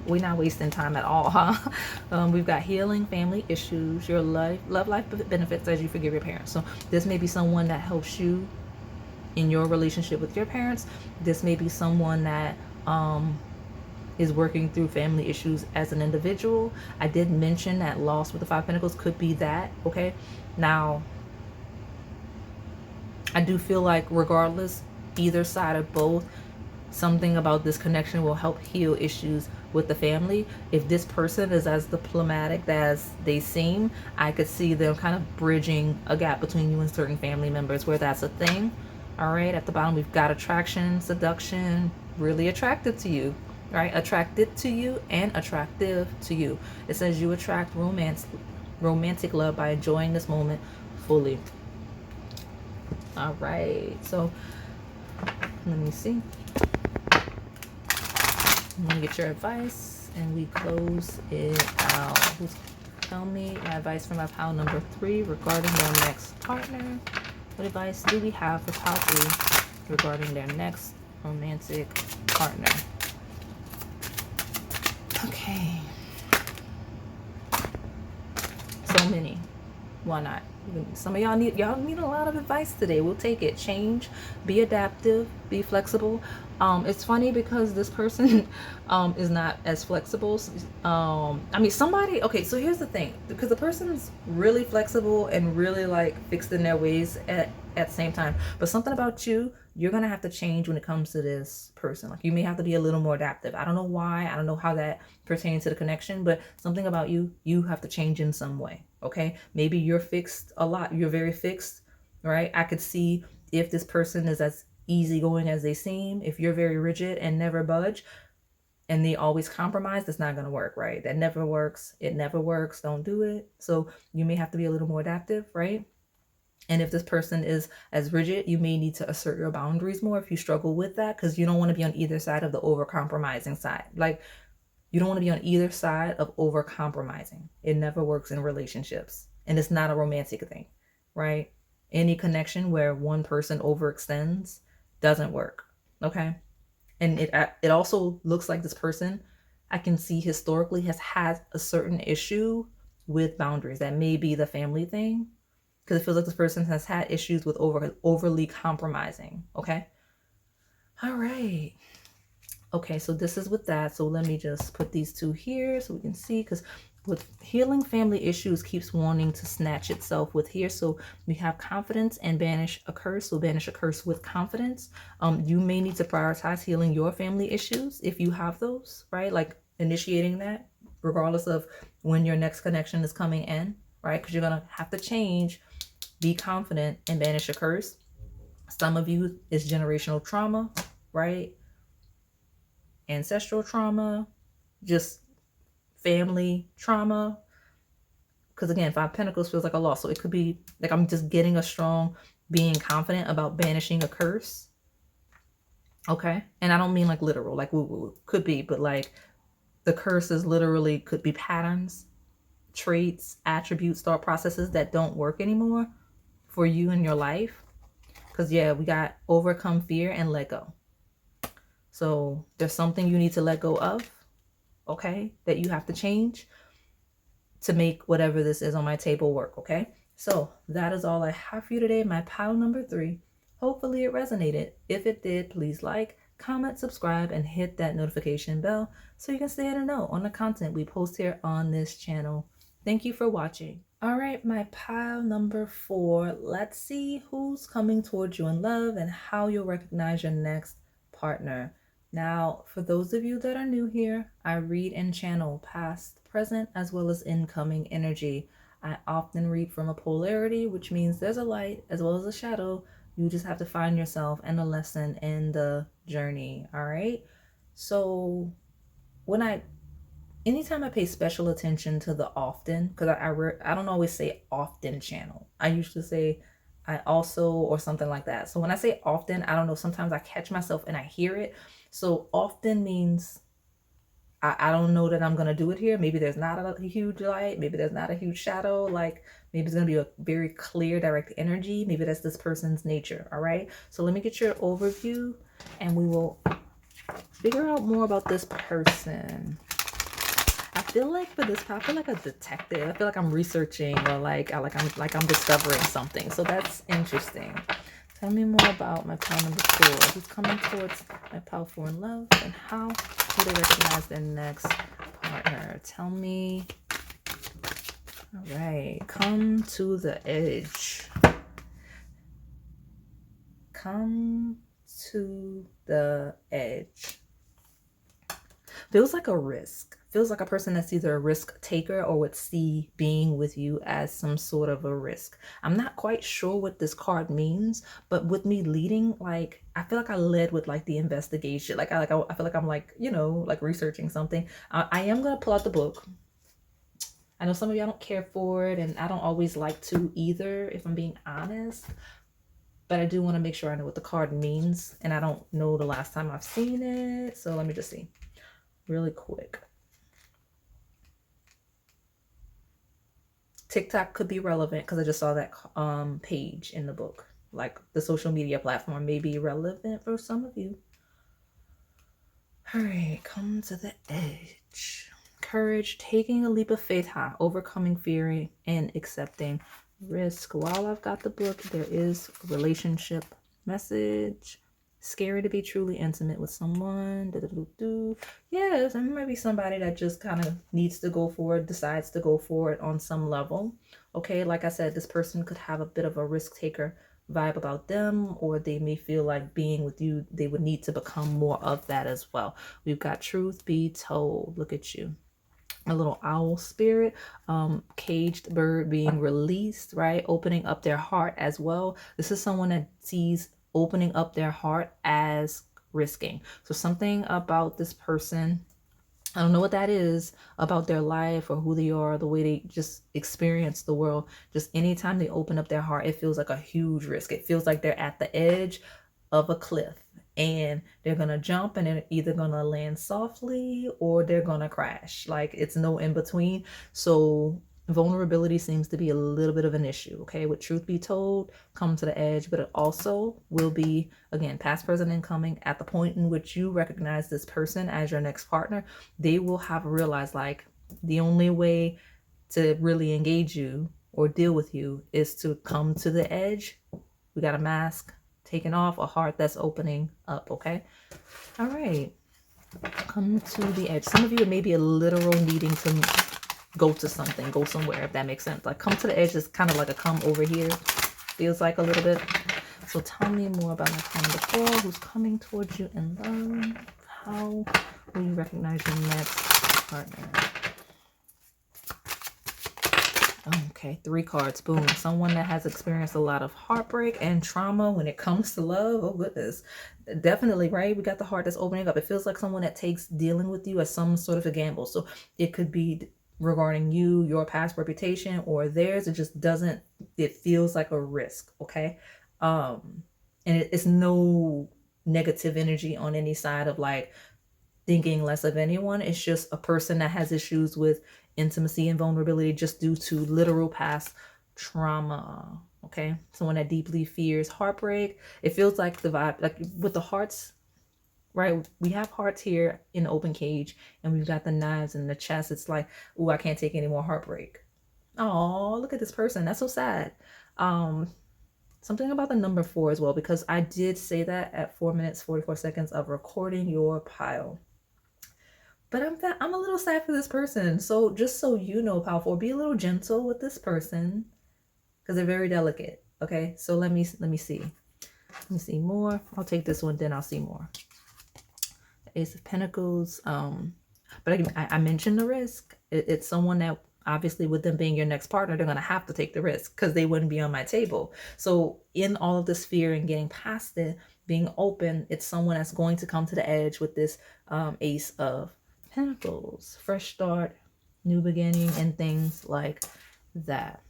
We're not wasting time at all, huh? We've got healing, family issues, your love life benefits as you forgive your parents. So this may be someone that helps you in your relationship with your parents. This may be someone that is working through family issues as an individual. I did mention that loss with the 5 Pentacles could be that, okay? Now, I do feel like regardless, either side or both, something about this connection will help heal issues with the family. If this person is as diplomatic as they seem, I could see them kind of bridging a gap between you and certain family members where that's a thing. All right, at the bottom we've got attraction, seduction, really attracted to you, right? Attracted to you and attractive to you. It says you attract romantic love by enjoying this moment fully. All right, so let me see. I'm gonna get your advice and we close it out. Who's tell me my advice for my pile number 3 regarding their next partner? What advice do we have for pile 3 regarding their next romantic partner? Okay. So many. Why not? Some of y'all need a lot of advice today. We'll take it. Change, be adaptive, be flexible. It's funny because this person is not as flexible. I mean, somebody, okay, so here's the thing, because the person's really flexible and really like fixed in their ways at the same time, but something about you're gonna have to change when it comes to this person. Like, you may have to be a little more adaptive. I don't know why, I don't know how that pertains to the connection, but something about you have to change in some way. Okay, maybe you're fixed a lot, you're very fixed, right? I could see if this person is as easygoing as they seem. If you're very rigid and never budge and they always compromise, that's not going to work, right? That never works. It never works. Don't do it. So you may have to be a little more adaptive, right? And if this person is as rigid, you may need to assert your boundaries more if you struggle with that, because you don't want to be on either side of the over compromising side. Like, you don't want to be on either side of over compromising. It never works in relationships, and it's not a romantic thing, right? Any connection where one person overextends doesn't work, okay? And it also looks like this person, I can see historically, has had a certain issue with boundaries. That may be the family thing, because it feels like this person has had issues with overly compromising, okay? All right. Okay, so this is with that. So let me just put these 2 here so we can see, because with healing family issues keeps wanting to snatch itself with here. So we have confidence and banish a curse. So banish a curse with confidence. You may need to prioritize healing your family issues if you have those, right? Like initiating that regardless of when your next connection is coming in, right? Because you're going to have to change, be confident, and banish a curse. Some of you is generational trauma, right? Ancestral trauma, just family trauma. Because again, 5 Pentacles feels like a loss. So it could be like I'm just getting a strong being confident about banishing a curse. Okay. And I don't mean like literal, like woo woo. Could be, but like the curses literally could be patterns, traits, attributes, thought processes that don't work anymore for you in your life. Because yeah, we got overcome fear and let go. So there's something you need to let go of, okay, that you have to change to make whatever this is on my table work, okay? So that is all I have for you today, my pile number 3. Hopefully it resonated. If it did, please like, comment, subscribe, and hit that notification bell so you can stay in the know on the content we post here on this channel. Thank you for watching. All right, my pile number 4. Let's see who's coming towards you in love and how you'll recognize your next partner. Now, for those of you that are new here, I read and channel past, present, as well as incoming energy. I often read from a polarity, which means there's a light as well as a shadow. You just have to find yourself and a lesson in the journey, all right? So anytime I pay special attention to the often, because I don't always say often channel. I usually say I also or something like that. So when I say often, I don't know, sometimes I catch myself and I hear it. So often means I don't know that I'm going to do it here. Maybe there's not a huge light. Maybe there's not a huge shadow. Like maybe it's going to be a very clear, direct energy. Maybe that's this person's nature. All right. So let me get your overview and we will figure out more about this person. I feel like for this, I feel like a detective. I feel like I'm researching or I'm discovering something. So that's interesting. Tell me more about my pile number 4. Who's coming towards my pile 4 in love and how do they recognize their next partner? Tell me. All right, come to the edge. Come to the edge. Feels like a risk. Feels like a person that's either a risk taker or would see being with you as some sort of a risk. I'm not quite sure what this card means, but with me leading, like, I feel like I led with like the investigation. I feel like I'm like, you know, like researching something. I am going to pull out the book. I know some of y'all don't care for it, and I don't always like to either, if I'm being honest. But I do want to make sure I know what the card means, and I don't know the last time I've seen it. So let me just see really quick. TikTok could be relevant because I just saw that page in the book. Like the social media platform may be relevant for some of you. All right, come to the edge. Courage, taking a leap of faith high, overcoming fear and accepting risk. While I've got the book, there is a relationship message. Scary to be truly intimate with someone. Yes, there might be somebody that just kind of needs to go for it, decides to go for it on some level. Okay, like I said, this person could have a bit of a risk taker vibe about them, or they may feel like being with you, they would need to become more of that as well. We've got truth be told. Look at you. A little owl spirit, caged bird being released, right? Opening up their heart as well. This is someone that sees opening up their heart as risking. So something about this person, I don't know what that is about their life or who they are, the way they just experience the world. Just anytime they open up their heart, it feels like a huge risk. It feels like they're at the edge of a cliff and they're gonna jump and they're either gonna land softly or they're gonna crash. Like it's no in between. So vulnerability seems to be a little bit of an issue. Okay, with truth be told, come to the edge, but it also will be, again, past, present, and coming. At the point in which you recognize this person as your next partner, they will have realized like the only way to really engage you or deal with you is to come to the edge. We got a mask taken off, a heart that's opening up. Okay, all right, come to the edge. Some of you, it may be a literal needing to go to something, go somewhere, if that makes sense. Like come to the edge is kind of like a come over here, feels like a little bit. So tell me more about my friend before, who's coming towards you in love. How will you recognize your next partner? Okay, 3 cards. Boom. Someone that has experienced a lot of heartbreak and trauma when it comes to love. Oh, goodness. Definitely, right? We got the heart that's opening up. It feels like someone that takes dealing with you as some sort of a gamble. So it could be regarding you, your past reputation, or theirs. It just doesn't, it feels like a risk, okay? And it's no negative energy on any side of like thinking less of anyone. It's just a person that has issues with intimacy and vulnerability just due to literal past trauma. Okay, someone that deeply fears heartbreak. It feels like the vibe, like with the hearts, right? We have hearts here in the open cage, and we've got the knives in the chest. It's like, oh, I can't take any more heartbreak. Oh, look at this person. That's so sad. Something about the number 4 as well, because I did say that at 4 minutes 44 seconds of recording your pile. But I'm a little sad for this person. So just so you know, pile 4, be a little gentle with this person because they're very delicate. Okay, so let me see. Let me see more. I'll take this one, then I'll see more. The Ace of Pentacles. But I mentioned the risk. It's someone that obviously, with them being your next partner, they're going to have to take the risk because they wouldn't be on my table. So in all of this fear and getting past it, being open, it's someone that's going to come to the edge with this Ace of Pentacles, fresh start, new beginning, and things like that.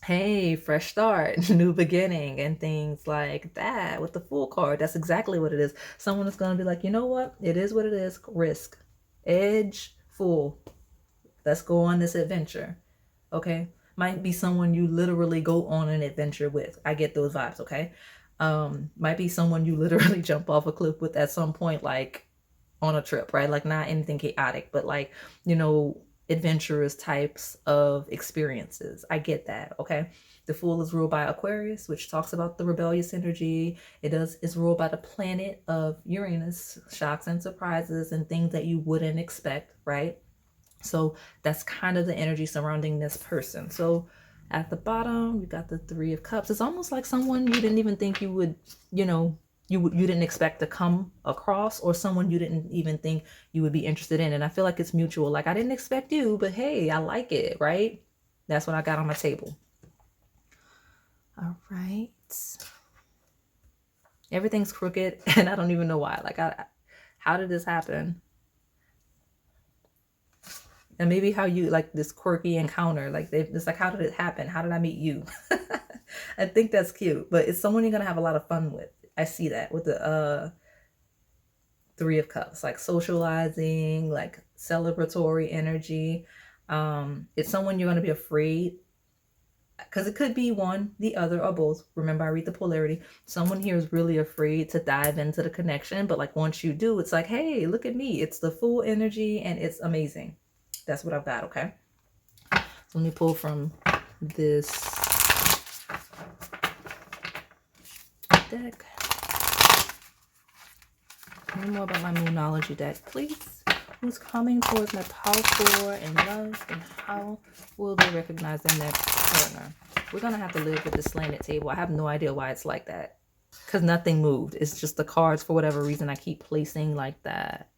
Hey, fresh start, new beginning, and things like that with the Fool card. That's exactly what it is. Someone is going to be like, you know what? It is what it is. Risk. Edge, Fool. Let's go on this adventure. Okay. Might be someone you literally go on an adventure with. I get those vibes. Okay. Might be someone you literally jump off a cliff with at some point, like on a trip, right? Like not anything chaotic, but like, you know, adventurous types of experiences. I get that. Okay. The Fool is ruled by Aquarius, which talks about the rebellious energy. Is ruled by the planet of Uranus, shocks and surprises and things that you wouldn't expect, right? So that's kind of the energy surrounding this person. So at the bottom, you got the Three of Cups. It's almost like someone you didn't even think you would, you know, you didn't expect to come across, or someone you didn't even think you would be interested in. And I feel like it's mutual. Like, I didn't expect you, but hey, I like it, right? That's what I got on my table. All right. Everything's crooked, and I don't even know why. Like, how did this happen? And maybe how you like this quirky encounter, like it's like, how did it happen? How did I meet you? I think that's cute, but it's someone you're gonna have a lot of fun with. I see that with the Three of Cups, like socializing, like celebratory energy. It's someone you're gonna be afraid, because it could be one, the other, or both. Remember, I read the polarity. Someone here is really afraid to dive into the connection, but like once you do, it's like, hey, look at me. It's the Fool energy, and it's amazing. That's what I've got. Okay. So let me pull from this deck. Tell me more about my Moonology deck, please. Who's coming towards my power in love, and how will they recognize their next partner? We're going to have to live with this slanted table. I have no idea why it's like that, because nothing moved. It's just the cards, for whatever reason, I keep placing like that.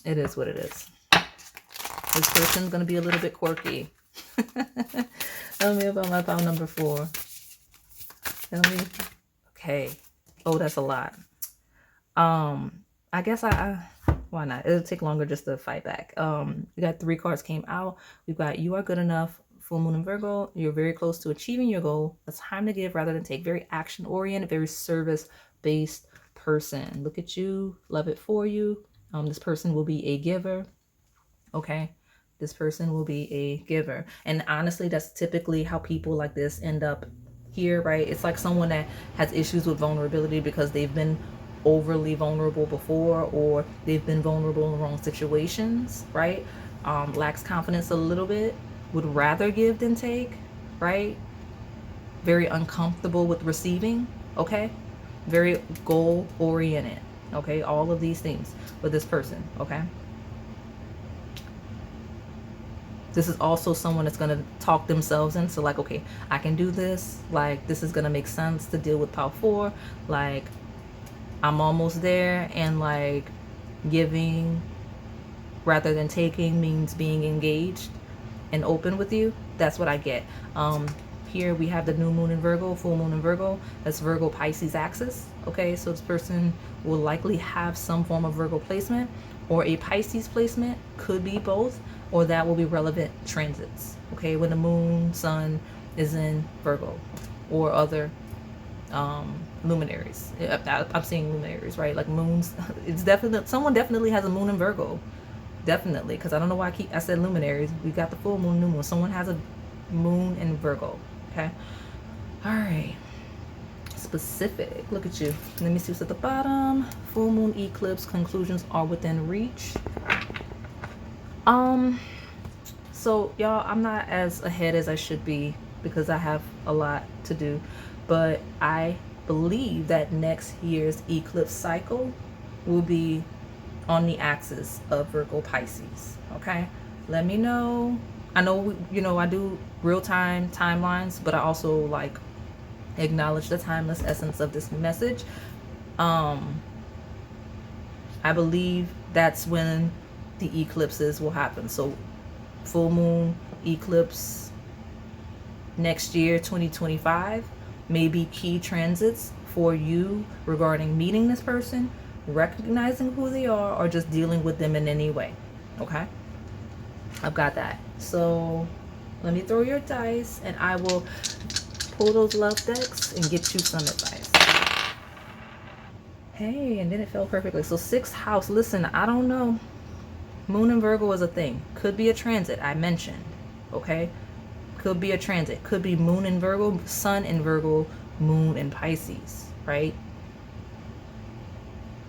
It is what it is. This person's going to be a little bit quirky. Tell me about my power number 4. Tell me. Okay. Oh, that's a lot. I guess why not? It'll take longer just to fight back. We got 3 cards came out. We've got You Are Good Enough, Full Moon and Virgo. You're very close to achieving your goal. It's time to give rather than take. Very action oriented, very service based person. Look at you. Love it for you. This person will be a giver. Okay. This person will be a giver. And honestly, that's typically how people like this end up here, right? It's like someone that has issues with vulnerability because they've been overly vulnerable before, or they've been vulnerable in wrong situations, right? Lacks confidence a little bit, would rather give than take, right? Very uncomfortable with receiving, okay? Very goal oriented, okay? All of these things with this person, okay? This is also someone that's going to talk themselves into like, okay, I can do this. Like, this is going to make sense to deal with power 4. Like, I'm almost there. And like, giving rather than taking means being engaged and open with you. That's what I get. Here we have the new moon in Virgo, full moon in Virgo. That's Virgo Pisces axis. Okay, so this person will likely have some form of Virgo placement or a Pisces placement. Could be both, or that will be relevant transits. Okay, when the moon, sun is in Virgo, or other luminaries. I'm seeing luminaries, right? Like moons. It's definitely, someone definitely has a moon in Virgo. Definitely, because I don't know why I said luminaries. We got the full moon, new moon. Someone has a moon in Virgo. Okay. All right. Specific. Look at you. Let me see what's at the bottom. Full moon eclipse conclusions are within reach. So y'all, I'm not as ahead as I should be because I have a lot to do, but I believe that next year's eclipse cycle will be on the axis of Virgo Pisces. Okay, let me know. I know, you know, I do real-time timelines, but I also like acknowledge the timeless essence of this message. I believe that's when the eclipses will happen. So full moon eclipse next year, 2025, may be key transits for you regarding meeting this person, recognizing who they are, or just dealing with them in any way. Okay, I've got that. So let me throw your dice and I will pull those love decks and get you some advice. Hey, and then it fell perfectly. So 6th house. Listen, I don't know. Moon in Virgo is a thing. Could be a transit, I mentioned. Okay? Could be a transit. Could be moon in Virgo, sun in Virgo, moon in Pisces, right?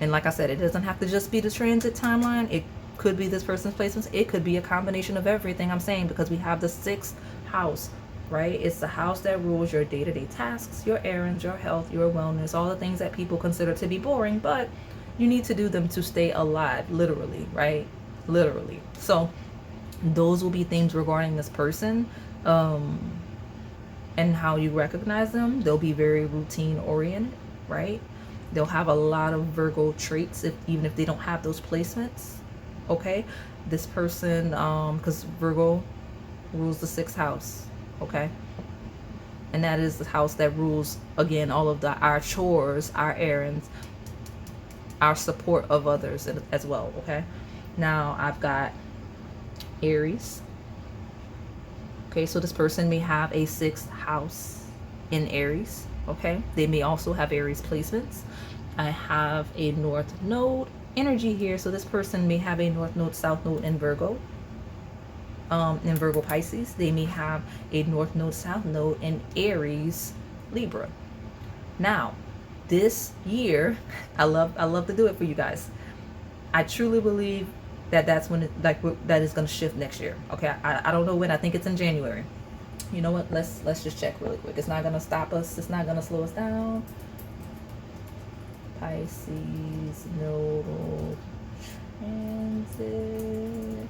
And like I said, it doesn't have to just be the transit timeline. It could be this person's placements. It could be a combination of everything I'm saying, because we have the 6th house, right? It's the house that rules your day-to-day tasks, your errands, your health, your wellness, all the things that people consider to be boring, but you need to do them to stay alive, literally, right? Literally. So those will be things regarding this person, and how you recognize them. They'll be very routine oriented, right? They'll have a lot of Virgo traits, even if they don't have those placements. Okay, this person, because Virgo rules the 6th house. Okay, and that is the house that rules, again, all of our chores, our errands, our support of others as well. Okay, now I've got Aries. Okay, so this person may have a 6th house in Aries. Okay, they may also have Aries placements. I have a North Node energy here, so this person may have a North Node, South Node in Virgo. In Virgo Pisces, they may have a North Node, South Node in Aries Libra. Now, this year, I love to do it for you guys. I truly believe that that's when that is going to shift next year. Okay, I don't know when. I think it's in January. You know what? Let's just check really quick. It's not going to stop us. It's not going to slow us down. Pisces nodal transit.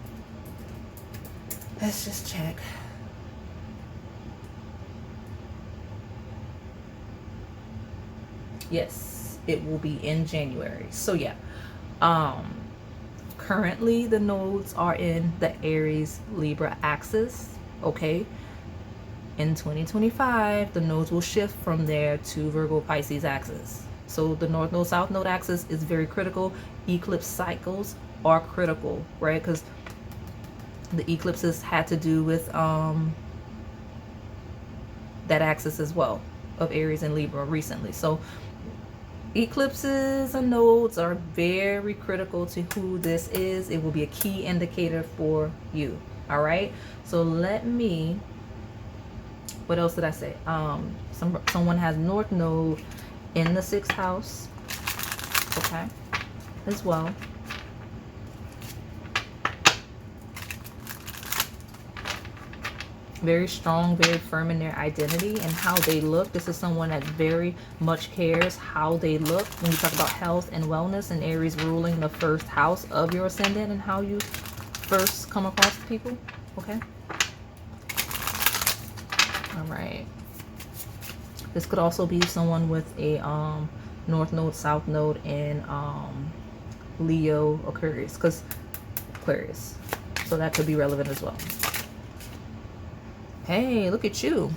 Let's just check. Yes, it will be in January. So yeah, currently the nodes are in the Aries Libra axis. Okay, in 2025 the nodes will shift from there to Virgo Pisces axis. So the North Node, South Node axis is very critical. Eclipse cycles are critical, right? Because the eclipses had to do with that axis as well, of Aries and Libra recently. So eclipses and nodes are very critical to who this is. It will be a key indicator for you. All right. So let me, what else did I say? Someone has North Node in the 6th house. Okay. As well. Very strong, very firm in their identity and how they look. This is someone that very much cares how they look. When you talk about health and wellness, and Aries ruling the 1st house of your ascendant and how you first come across people. Okay. All right. This could also be someone with a North Node, South Node in Leo, Aquarius, because Aquarius. So that could be relevant as well. Hey, look at you.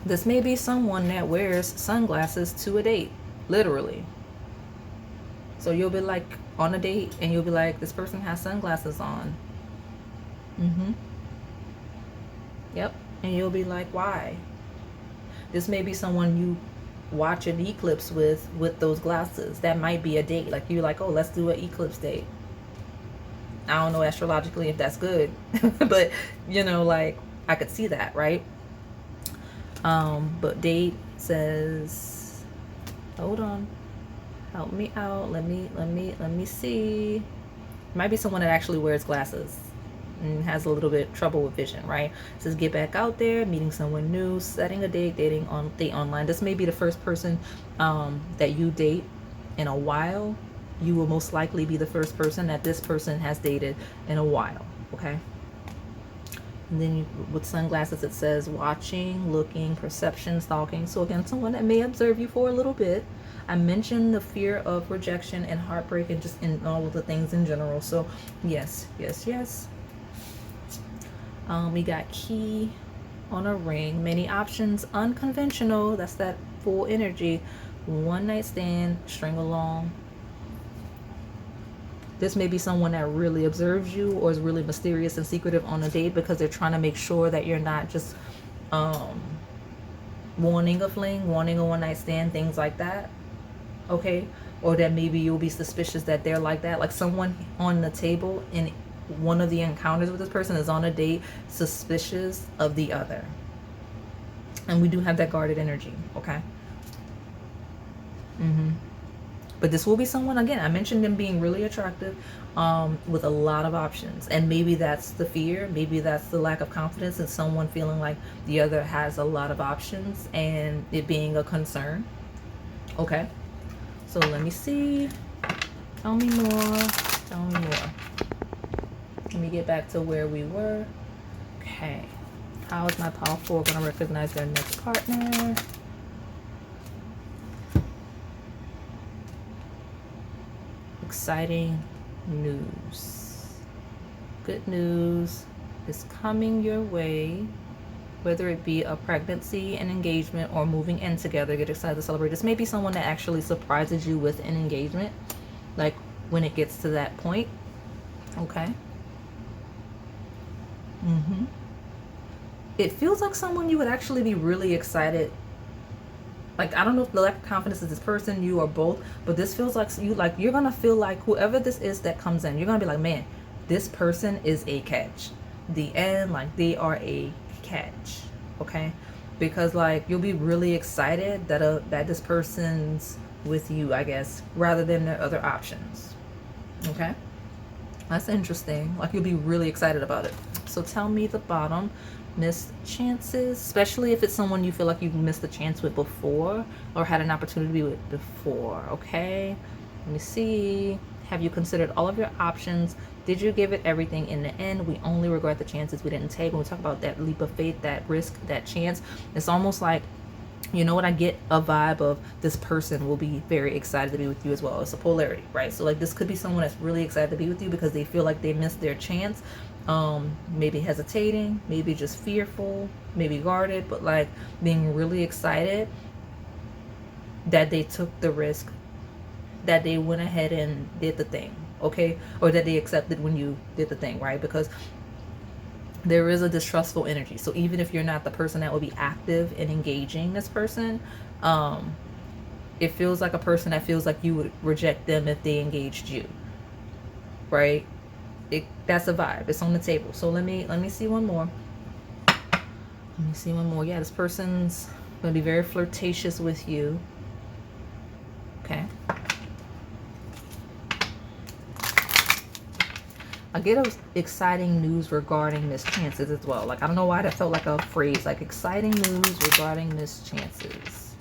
This may be someone that wears sunglasses to a date, literally. So you'll be like on a date and you'll be like, this person has sunglasses on. Yep. And you'll be like, why? This may be someone you watch an eclipse with those glasses. That might be a date. Like you're like, oh, let's do an eclipse date. I don't know astrologically if that's good, but you know, like I could see that, right? But date says, hold on, help me out. Let me see. It might be someone that actually wears glasses and has a little bit trouble with vision, right? It says get back out there, meeting someone new, setting a date, date online. This may be the first person that you date in a while. You will most likely be the first person that this person has dated in a while. Okay. And then with sunglasses, it says watching, looking, perception, stalking. So again, someone that may observe you for a little bit. I mentioned the fear of rejection and heartbreak and just in all of the things in general. So yes. We got key on a ring, many options, unconventional. That's that full energy. One night stand, string along. This may be someone that really observes you or is really mysterious and secretive on a date because they're trying to make sure that you're not just wanting a fling, wanting a one night stand, things like that. okay? Or that maybe you'll be suspicious that they're like that. Like someone on the table in one of the encounters with this person is on a date, suspicious of the other. And we do have that guarded energy, okay? But this will be someone, again, I mentioned them being really attractive, with a lot of options. And maybe that's the fear. Maybe that's the lack of confidence in someone feeling like the other has a lot of options and it being a concern. Okay. So let me see. Tell me more. Tell me more. Let me get back to where we were. Okay. How is my pile 4 going to recognize their next partner? Exciting news. Good news is coming your way, whether it be a pregnancy, an engagement, or moving in together. Get excited to celebrate. This may be someone that actually surprises you with an engagement, like when it gets to that point. Okay. It feels like someone you would actually be really excited. Like, I don't know if the lack of confidence is this person, you, or both, but this feels like you're gonna feel like whoever this is that comes in, you're gonna be like, man, this person is a catch. The end, like they are a catch, okay? Because like you'll be really excited that this person's with you, I guess, rather than their other options. Okay, that's interesting. Like you'll be really excited about it. So tell me the bottom. Missed chances, especially if it's someone you feel like you've missed a chance with before or had an opportunity with before. Okay, let me see. Have you considered all of your options? Did you give it everything in the end? We only regret the chances we didn't take. When we talk about that leap of faith, that risk, that chance, it's almost like, you know what, I get a vibe of this person will be very excited to be with you as well. It's a polarity, right? So like this could be someone that's really excited to be with you because they feel like they missed their chance. Maybe hesitating, maybe just fearful, maybe guarded, but like being really excited that they took the risk, that they went ahead and did the thing, okay? Or that they accepted when you did the thing, right? Because there is a distrustful energy. So even if you're not the person that will be active in engaging this person, it feels like a person that feels like you would reject them if they engaged you, right? That's a vibe. It's on the table. So let me see one more. Let me see one more. Yeah, this person's gonna be very flirtatious with you. Okay. I get exciting news regarding missed chances as well. Like I don't know why that felt like a phrase. Like exciting news regarding missed chances.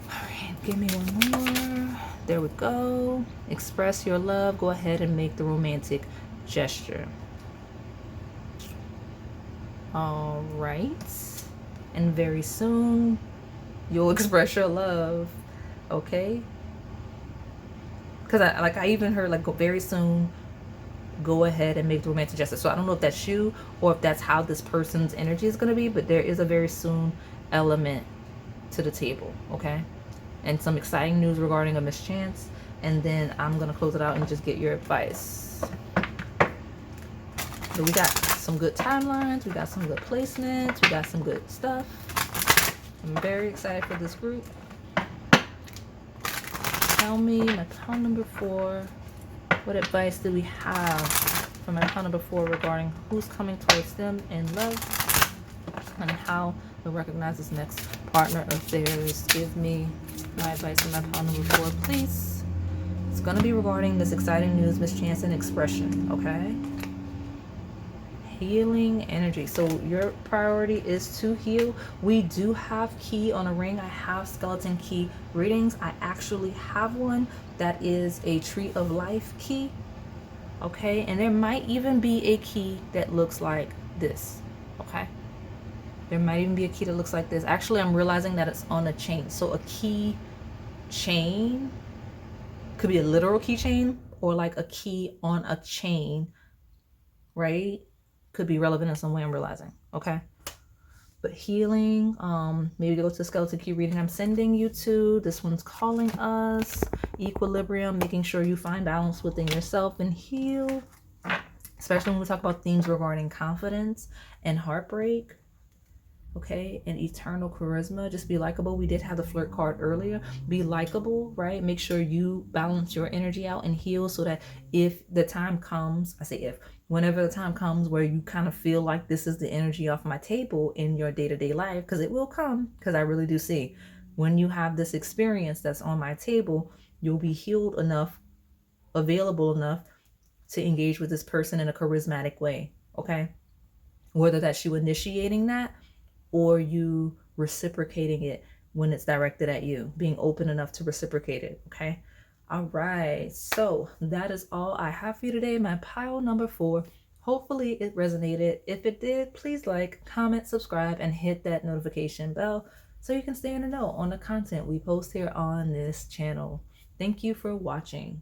All right, give me one more. There we go. Express your love. Go ahead and make the romantic gesture. All right. And very soon, you'll express your love. Okay? Because I even heard like very soon, go ahead and make the romantic gesture. So I don't know if that's you or if that's how this person's energy is going to be, but there is a very soon element to the table. Okay? And some exciting news regarding a mischance, and then I'm gonna close it out and just get your advice. So we got some good timelines, we got some good placements, we got some good stuff. I'm very excited for this group. Tell me, my pile number 4, what advice do we have for my pile number 4 regarding who's coming towards them in love and how they'll recognize this next partner of theirs. Give me my advice on my pile number 4, please. It's going to be regarding this exciting news, mischance, and expression, okay? Healing energy. So your priority is to heal. We do have key on a ring. I have skeleton key readings. I actually have one that is a tree of life key, okay? And there might even be a key that looks like this, okay? There might even be a key that looks like this. Actually, I'm realizing that it's on a chain. So a key chain could be a literal keychain or like a key on a chain, right? Could be relevant in some way, I'm realizing, okay? But healing, maybe go to skeleton key reading I'm sending you to. This one's calling us. Equilibrium, making sure you find balance within yourself and heal. Especially when we talk about themes regarding confidence and heartbreak. okay? And eternal charisma, just be likable. We did have the flirt card earlier. Be likable, right? Make sure you balance your energy out and heal so that if the time comes, I say if, whenever the time comes where you kind of feel like this is the energy off my table in your day-to-day life, because it will come, because I really do see when you have this experience that's on my table, you'll be healed enough, available enough to engage with this person in a charismatic way, okay? Whether that's you initiating that or you reciprocating it when it's directed at you, being open enough to reciprocate it, okay? All right, so that is all I have for you today, my pile number 4. Hopefully it resonated. If it did, please like, comment, subscribe, and hit that notification bell so you can stay in the know on the content we post here on this channel. Thank you for watching.